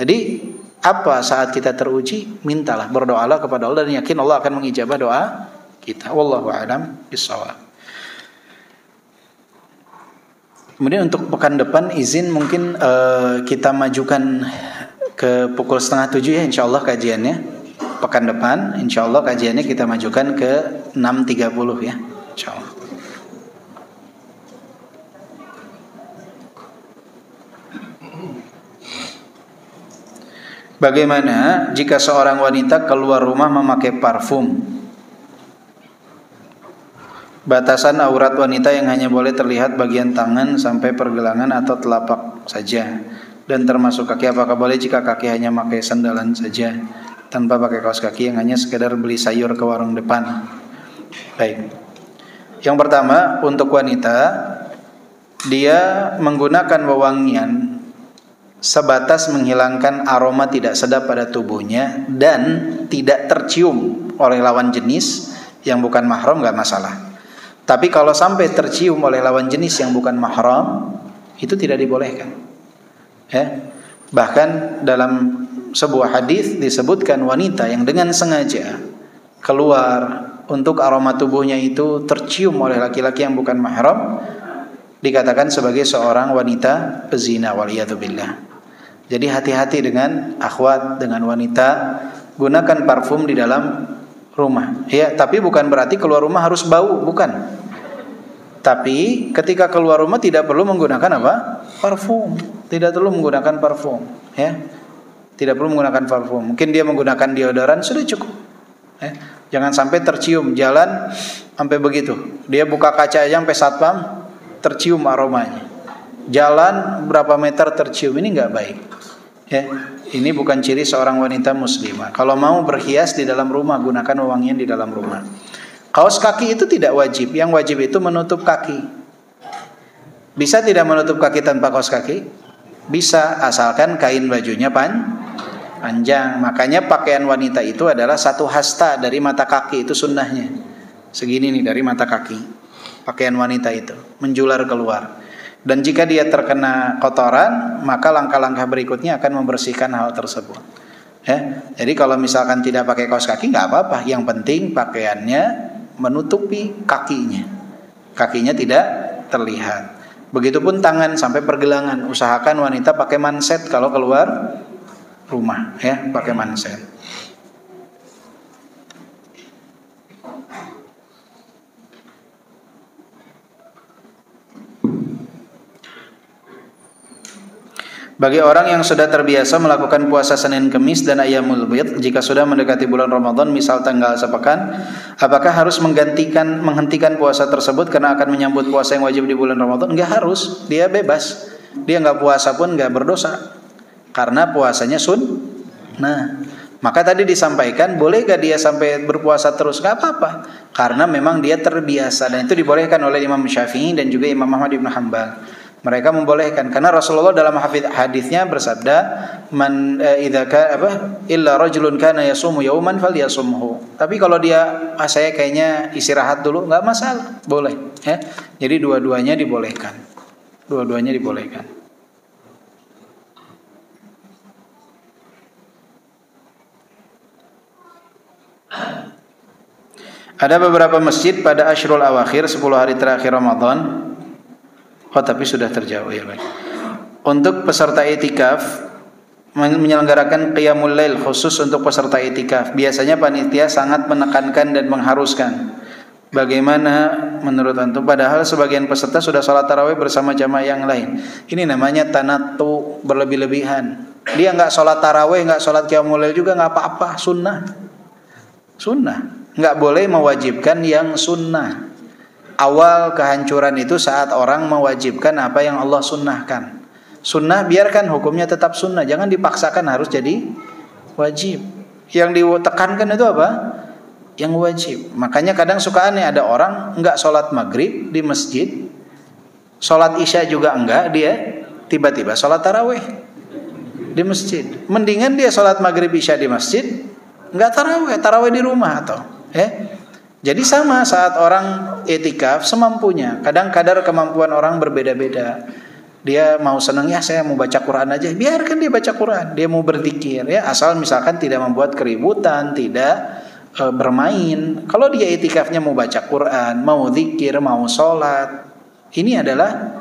Jadi apa saat kita teruji, mintalah, berdoalah kepada Allah dan yakin Allah akan mengijabah doa kita. Wallahu a'lam bishawab. Kemudian untuk pekan depan izin mungkin kita majukan ke pukul 6:30 ya insyaallah kajiannya. Pekan depan insyaallah kajiannya kita majukan ke 6:30 ya insyaallah. Bagaimana jika seorang wanita keluar rumah memakai parfum? Batasan aurat wanita yang hanya boleh terlihat bagian tangan sampai pergelangan atau telapak saja. Dan termasuk kaki, apakah boleh jika kaki hanya pakai sandalan saja tanpa pakai kaos kaki yang hanya sekedar beli sayur ke warung depan? Baik. Yang pertama, untuk wanita, dia menggunakan wewangian sebatas menghilangkan aroma tidak sedap pada tubuhnya dan tidak tercium oleh lawan jenis yang bukan mahram, enggak masalah. Tapi kalau sampai tercium oleh lawan jenis yang bukan mahram, itu tidak dibolehkan. Ya. Bahkan dalam sebuah hadis disebutkan wanita yang dengan sengaja keluar untuk aroma tubuhnya itu tercium oleh laki-laki yang bukan mahram dikatakan sebagai seorang wanita pezina, waliyadzubillah. Jadi hati-hati dengan akhwat, dengan wanita, gunakan parfum di dalam rumah. Ya, tapi bukan berarti keluar rumah harus bau, bukan. Tapi ketika keluar rumah tidak perlu menggunakan apa? Parfum. Tidak perlu menggunakan parfum, ya. Tidak perlu menggunakan parfum. Mungkin dia menggunakan deodoran sudah cukup. Ya. Jangan sampai tercium jalan sampai begitu. Dia buka kaca aja sampai satpam tercium aromanya. Jalan berapa meter tercium, ini enggak baik. Ya. Ini bukan ciri seorang wanita muslimah. Kalau mau berhias di dalam rumah, gunakan wewangian di dalam rumah. Kaos kaki itu tidak wajib. Yang wajib itu menutup kaki. Bisa tidak menutup kaki tanpa kaos kaki? Bisa, asalkan kain bajunya panjang. Makanya pakaian wanita itu adalah satu hasta dari mata kaki, itu sunnahnya. Segini nih dari mata kaki. Pakaian wanita itu menjular keluar. Dan jika dia terkena kotoran, maka langkah-langkah berikutnya akan membersihkan hal tersebut. Ya, jadi kalau misalkan tidak pakai kaos kaki nggak apa-apa. Yang penting pakaiannya menutupi kakinya. Kakinya tidak terlihat. Begitupun tangan sampai pergelangan. Usahakan wanita pakai manset kalau keluar rumah, ya, pakai manset. Bagi orang yang sudah terbiasa melakukan puasa Senin Kemis dan Ayyamul Bid, jika sudah mendekati bulan Ramadan, misal tanggal sepekan, apakah harus menghentikan puasa tersebut karena akan menyambut puasa yang wajib di bulan Ramadan? Enggak harus, dia bebas. Dia enggak puasa pun enggak berdosa. Karena puasanya sunnah. Maka tadi disampaikan, boleh gak dia sampai berpuasa terus? Enggak apa-apa. Karena memang dia terbiasa, dan itu dibolehkan oleh Imam Syafi'i dan juga Imam Ahmad bin Hanbal. Mereka membolehkan karena Rasulullah dalam hadisnya bersabda, "Man idza illa rajulun kana yasumu yauman falyasumhu." Tapi kalau dia saya kayaknya istirahat dulu, enggak masalah, boleh, ya. Jadi dua-duanya dibolehkan. Dua-duanya dibolehkan. Ada beberapa masjid pada Ashrul Awakhir 10 hari terakhir Ramadan. Oh, tapi sudah terjauh ya, baik. Untuk peserta i'tikaf menyelenggarakan qiyamul lail khusus untuk peserta i'tikaf. Biasanya panitia sangat menekankan dan mengharuskan. Bagaimana menurut antum? Padahal sebagian peserta sudah salat tarawih bersama jamaah yang lain. Ini namanya tanattu, berlebih-lebihan. Dia enggak salat tarawih, enggak salat qiyamul lail juga enggak apa-apa, sunnah. Sunnah. Enggak boleh mewajibkan yang sunnah. Awal kehancuran itu saat orang mewajibkan apa yang Allah sunnahkan. Sunnah biarkan hukumnya tetap sunnah, jangan dipaksakan harus jadi wajib. Yang ditekankan itu apa? Yang wajib. Makanya kadang suka aneh, ada orang enggak sholat maghrib di masjid, sholat isya juga enggak, dia tiba-tiba sholat tarawih di masjid. Mendingan dia sholat maghrib isya di masjid, enggak tarawih di rumah atau Jadi sama saat orang i'tikaf semampunya. Kadang kadar kemampuan orang berbeda-beda. Dia mau senang, ya saya mau baca Quran aja, biarkan dia baca Quran. Dia mau berzikir, ya asal misalkan tidak membuat keributan, tidak bermain. Kalau dia i'tikafnya mau baca Quran, mau zikir, mau sholat, ini adalah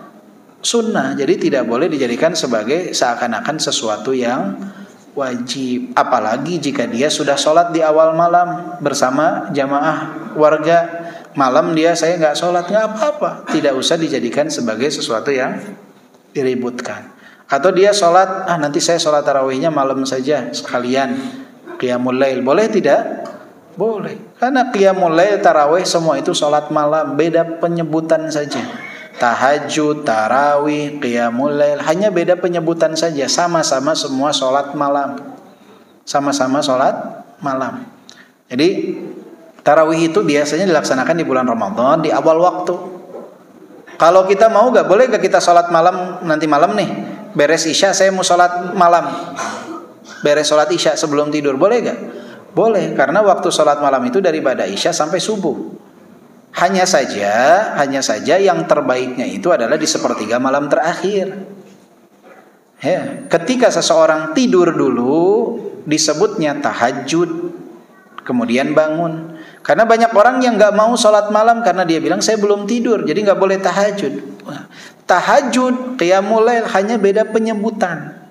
sunnah. Jadi tidak boleh dijadikan sebagai seakan-akan sesuatu yang wajib. Apalagi jika dia sudah sholat di awal malam bersama jamaah warga, malam dia saya nggak sholat, nggak apa-apa, tidak usah dijadikan sebagai sesuatu yang diributkan. Atau dia sholat, nanti saya sholat tarawihnya malam saja sekalian qiyamul lail, boleh tidak? Boleh, karena qiyamul lail, tarawih semua itu sholat malam, beda penyebutan saja. Tahajud, tarawih, qiyamul lail, hanya beda penyebutan saja, sama-sama semua sholat malam. Sama-sama sholat malam. Jadi tarawih itu biasanya dilaksanakan di bulan Ramadan di awal waktu. Kalau kita mau gak, boleh gak kita sholat malam, nanti malam nih beres isya saya mau sholat malam, beres sholat isya sebelum tidur, boleh gak? Boleh, karena waktu sholat malam itu dari ba'da isya sampai subuh. Hanya saja yang terbaiknya itu adalah di sepertiga malam terakhir. Ya, ketika seseorang tidur dulu disebutnya tahajud, kemudian bangun. Karena banyak orang yang nggak mau sholat malam karena dia bilang saya belum tidur, jadi nggak boleh tahajud. Tahajud, qiyamul lail hanya beda penyebutan.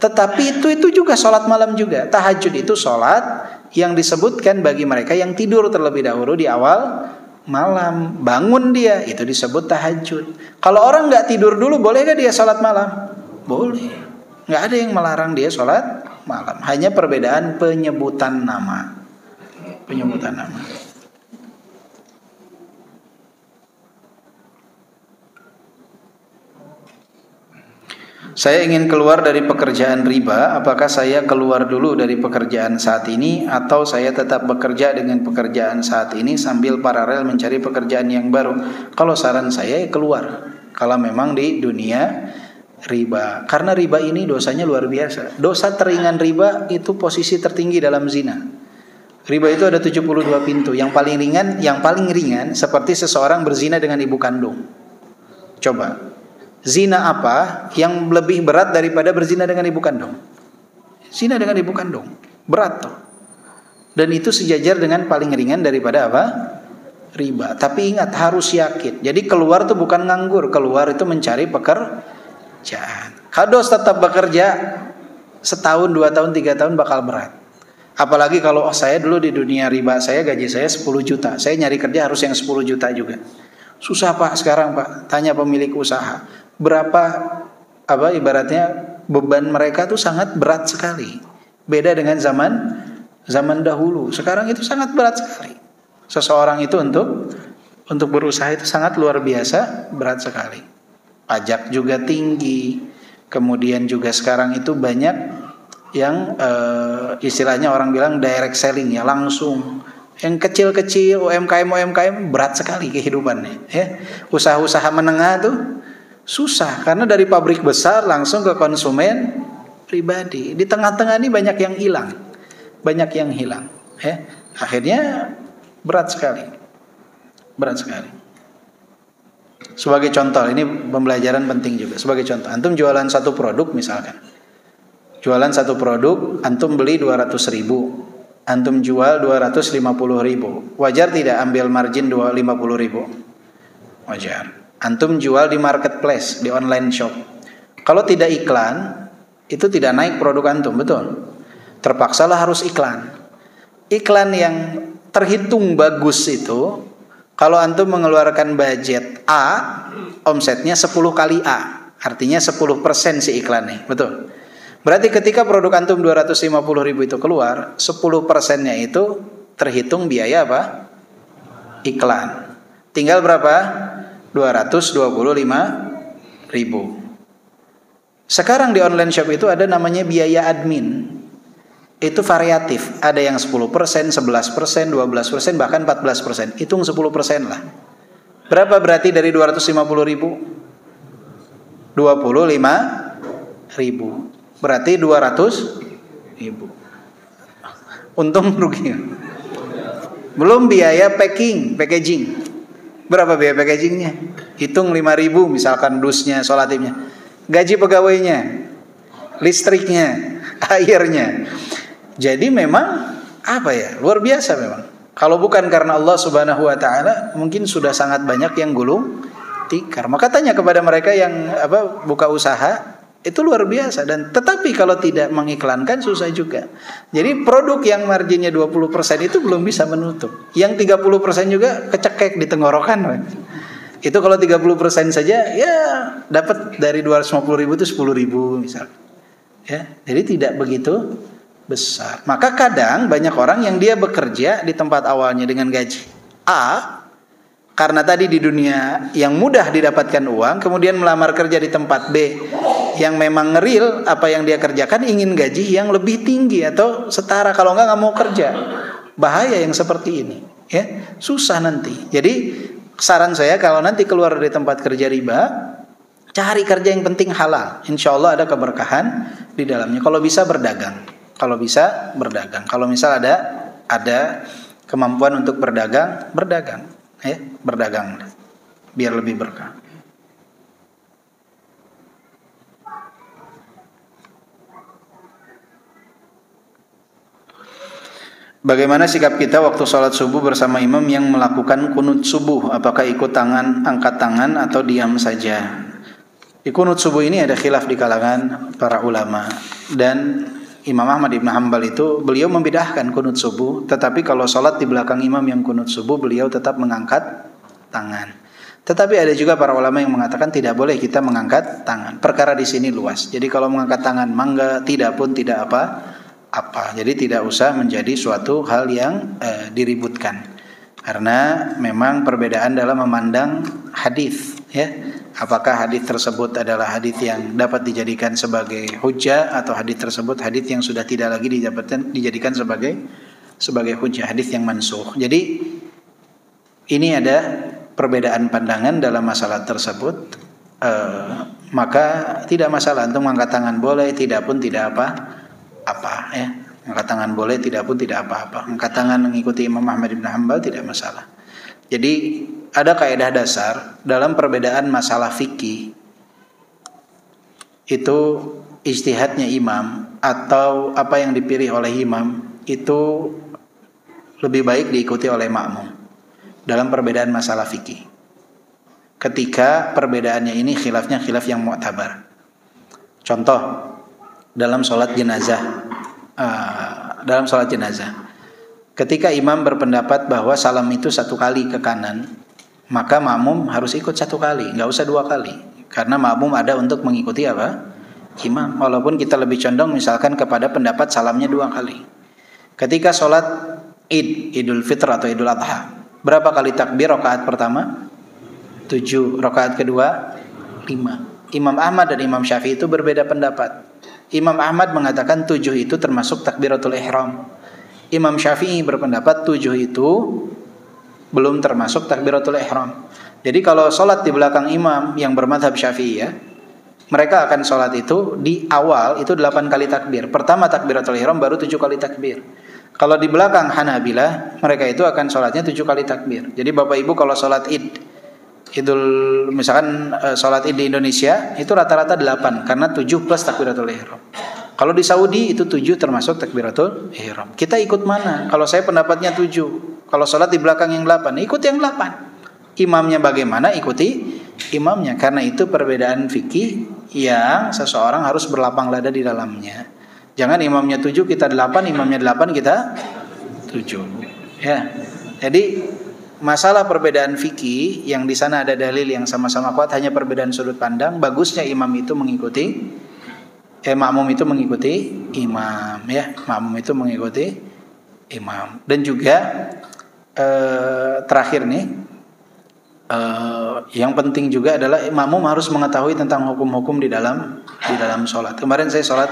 Tetapi itu juga sholat malam juga. Tahajud itu sholat yang disebutkan bagi mereka yang tidur terlebih dahulu di awal malam, bangun dia, itu disebut tahajud. Kalau orang nggak tidur dulu, boleh nggak dia sholat malam? Boleh, nggak ada yang melarang dia sholat malam. Hanya perbedaan penyebutan nama. Saya ingin keluar dari pekerjaan riba. Apakah saya keluar dulu dari pekerjaan saat ini atau saya tetap bekerja dengan pekerjaan saat ini sambil paralel mencari pekerjaan yang baru? Kalau saran saya keluar. Kalau memang di dunia riba. Karena riba ini dosanya luar biasa. Dosa teringan riba itu posisi tertinggi dalam zina. Riba itu ada 72 pintu. Yang paling ringan seperti seseorang berzina dengan ibu kandung. Coba. Zina apa yang lebih berat daripada berzina dengan ibu kandung? Zina dengan ibu kandung, berat tuh. Dan itu sejajar dengan paling ringan daripada apa? Riba. Tapi ingat, harus yakin. Jadi keluar tuh bukan nganggur, keluar itu mencari pekerjaan. Kalau tetap bekerja setahun, 2 tahun, 3 tahun bakal berat. Apalagi kalau saya dulu di dunia riba, saya gaji saya 10 juta. Saya nyari kerja harus yang 10 juta juga. Susah Pak sekarang Pak. Tanya pemilik usaha. Berapa ibaratnya beban mereka tuh sangat berat sekali. Beda dengan zaman dahulu. Sekarang itu sangat berat sekali. Seseorang itu untuk berusaha itu sangat luar biasa berat sekali. Pajak juga tinggi. Kemudian juga sekarang itu banyak yang istilahnya orang bilang direct selling, ya, langsung. Yang kecil-kecil UMKM berat sekali kehidupannya, ya. Usaha-usaha menengah tuh susah karena dari pabrik besar langsung ke konsumen pribadi. Di tengah-tengah ini banyak yang hilang, ya. Akhirnya berat sekali. Sebagai contoh, ini pembelajaran penting juga. Sebagai contoh, antum jualan satu produk misalkan. Jualan satu produk, antum beli 200.000, antum jual 250.000. Wajar tidak ambil margin 250.000? Wajar. Antum jual di marketplace, di online shop. Kalau tidak iklan, itu tidak naik produk antum, betul? Terpaksalah harus iklan. Iklan yang terhitung bagus itu, kalau antum mengeluarkan budget A, omsetnya 10 kali A. Artinya 10% si iklannya, betul? Berarti ketika produk antum 250.000 itu keluar, 10%-nya itu terhitung biaya apa? Iklan. Tinggal berapa? 225.000. Sekarang di online shop itu ada namanya biaya admin. Itu variatif. Ada yang 10%, 11%, 12%, bahkan 14%. Hitung 10% lah. Berapa berarti dari 250.000? 25.000. Berarti 200.000. Untung rugi. Belum biaya packaging. Berapa biaya packagingnya? Hitung 5.000 misalkan dusnya, solatifnya. Gaji pegawainya, listriknya, airnya. Jadi memang luar biasa memang. Kalau bukan karena Allah Subhanahu wa taala, mungkin sudah sangat banyak yang gulung tikar. Maka tanya kepada mereka yang buka usaha, itu luar biasa. Dan tetapi kalau tidak mengiklankan susah juga. Jadi produk yang marginnya 20% itu belum bisa menutup. Yang 30% juga kecekek di tenggorokan. Itu kalau 30% saja, ya dapat dari 250.000 itu 10.000 misal. Ya, jadi tidak begitu besar. Maka kadang banyak orang yang dia bekerja di tempat awalnya dengan gaji A, karena tadi di dunia yang mudah didapatkan uang, kemudian melamar kerja di tempat B yang memang ngeril apa yang dia kerjakan, ingin gaji yang lebih tinggi atau setara, kalau nggak mau kerja. Bahaya yang seperti ini, ya, susah nanti. Jadi saran saya, kalau nanti keluar dari tempat kerja riba, cari kerja yang penting halal. Insya Allah ada keberkahan di dalamnya. Kalau bisa berdagang. Kalau misal ada kemampuan untuk berdagang, ya, berdagang biar lebih berkah. Bagaimana sikap kita waktu sholat subuh bersama imam yang melakukan kunut subuh? Apakah ikut angkat tangan atau diam saja? Di kunut subuh ini ada khilaf di kalangan para ulama, dan Imam Ahmad Ibn Hanbal itu beliau membidahkan kunut subuh, tetapi kalau sholat di belakang imam yang kunut subuh, beliau tetap mengangkat tangan. Tetapi ada juga para ulama yang mengatakan tidak boleh kita mengangkat tangan. Perkara di sini luas. Jadi kalau mengangkat tangan mangga, tidak pun tidak apa-apa. Jadi tidak usah menjadi suatu hal yang diributkan. Karena memang perbedaan dalam memandang hadis, ya. Apakah hadis tersebut adalah hadis yang dapat dijadikan sebagai hujjah, atau hadis tersebut hadis yang sudah tidak lagi dijadikan sebagai hujjah, hadis yang mansukh. Jadi ini ada perbedaan pandangan dalam masalah tersebut. Maka tidak masalah untuk mengangkat tangan, boleh, tidak pun tidak apa-apa, ya. Angkat tangan boleh, tidak pun tidak apa-apa. Angkat tangan mengikuti Imam Ahmad Ibn Hanbal tidak masalah. Jadi ada kaidah dasar dalam perbedaan masalah fikih, itu ijtihadnya imam atau apa yang dipilih oleh imam itu lebih baik diikuti oleh makmum dalam perbedaan masalah fikih. Ketika perbedaannya ini khilaf yang mu'tabar. Contoh dalam sholat jenazah. Ketika imam berpendapat bahwa salam itu 1 kali ke kanan, maka makmum harus ikut 1 kali, nggak usah 2 kali, karena makmum ada untuk mengikuti imam. Walaupun kita lebih condong misalkan kepada pendapat salamnya 2 kali. Ketika sholat Idul Fitr atau Idul Adha, berapa kali takbir rakaat pertama? 7. Rakaat kedua 5. Imam Ahmad dan Imam Syafi'i itu berbeda pendapat. Imam Ahmad mengatakan 7 itu termasuk takbiratul ihram. Imam Syafi'i berpendapat 7 itu belum termasuk takbiratul ihram. Jadi kalau sholat di belakang imam yang bermadhab Syafi'i ya, mereka akan sholat itu di awal itu 8 kali takbir. Pertama takbiratul ihram, baru 7 kali takbir. Kalau di belakang Hanabilah, mereka itu akan sholatnya 7 kali takbir. Jadi Bapak Ibu kalau sholat misalkan sholat id di Indonesia itu rata-rata 8 karena 7 plus takbiratul ihram. Kalau di Saudi itu 7 termasuk takbiratul ihram. Kita ikut mana? Kalau saya pendapatnya 7. Kalau sholat di belakang yang 8, ikut yang 8. Imamnya bagaimana, ikuti imamnya. Karena itu perbedaan fikih yang seseorang harus berlapang dada di dalamnya. Jangan imamnya 7 kita 8, imamnya 8 kita 7. Ya. Jadi masalah perbedaan fikih yang di sana ada dalil yang sama-sama kuat, hanya perbedaan sudut pandang. Bagusnya imam itu mengikuti makmum itu mengikuti imam ya. Makmum itu mengikuti imam. Dan juga terakhir nih, yang penting juga adalah makmum harus mengetahui tentang hukum-hukum di dalam sholat. Kemarin saya sholat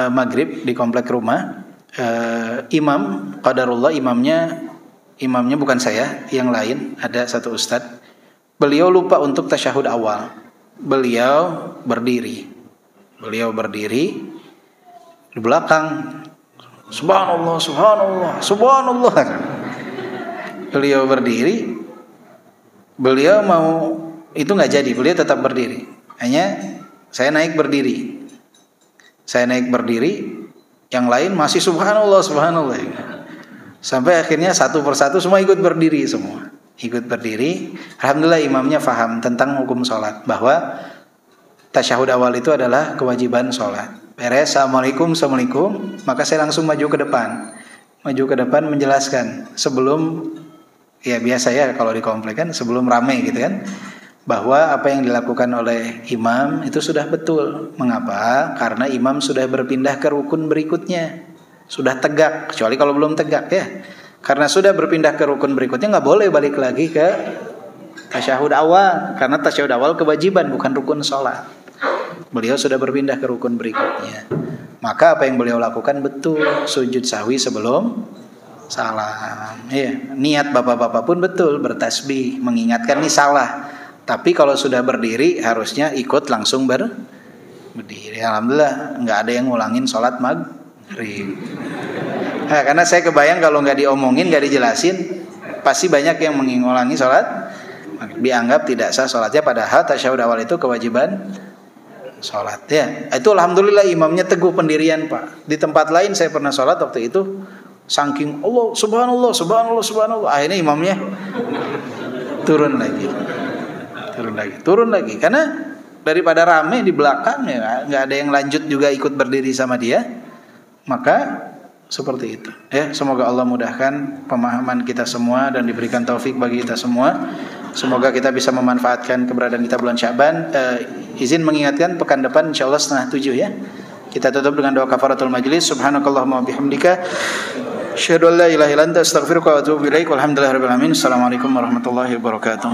maghrib di komplek rumah, imam qadarullah imamnya bukan saya, yang lain, ada satu ustadz. Beliau lupa untuk tasyahud awal. Beliau berdiri di belakang. Subhanallah, subhanallah, subhanallah. Beliau berdiri. Beliau mau itu nggak jadi, beliau tetap berdiri. Hanya saya naik berdiri, yang lain masih subhanallah, subhanallah. Sampai akhirnya satu persatu semua ikut berdiri semua. Alhamdulillah imamnya faham tentang hukum sholat, bahwa tasyahud awal itu adalah kewajiban sholat. Beres, assalamualaikum, maka saya langsung maju ke depan menjelaskan sebelum. Ya biasa ya kalau di komplek kan sebelum ramai gitu kan, bahwa apa yang dilakukan oleh imam itu sudah betul. Mengapa? Karena imam sudah berpindah ke rukun berikutnya, sudah tegak, kecuali kalau belum tegak ya. Karena sudah berpindah ke rukun berikutnya nggak boleh balik lagi ke tasyahud awal, karena tasyahud awal kewajiban bukan rukun sholat. Beliau sudah berpindah ke rukun berikutnya, maka apa yang beliau lakukan betul, sujud sahwi sebelum salam. Ya, niat bapak-bapak pun betul, bertasbih, mengingatkan ini salah. Tapi kalau sudah berdiri harusnya ikut langsung berdiri. Alhamdulillah nggak ada yang ngulangin sholat maghrib. Nah, karena saya kebayang kalau nggak diomongin, nggak dijelasin, pasti banyak yang mengulangi sholat maghrib. Dianggap tidak sah sholatnya, padahal tasyahud awal itu kewajiban sholat. Ya, itu alhamdulillah imamnya teguh pendirian Pak. Di tempat lain saya pernah sholat waktu itu, saking Allah subhanallah subhanallah subhanallah, akhirnya imamnya turun lagi karena daripada rame di belakang ya nggak ada yang lanjut juga ikut berdiri sama dia, maka seperti itu ya. Semoga Allah mudahkan pemahaman kita semua dan diberikan taufik bagi kita semua. Semoga kita bisa memanfaatkan keberadaan kita bulan Sya'ban. Izin mengingatkan pekan depan insyaallah 6:30 ya. Kita tutup dengan doa kafaratul majlis. Subhanakallahumma wabihamdika, asyhadu an la ilaha illa anta, astaghfiruka wa atubu ilaik. Walhamdulillahirabbil alamin. Assalamualaikum warahmatullahi wabarakatuh.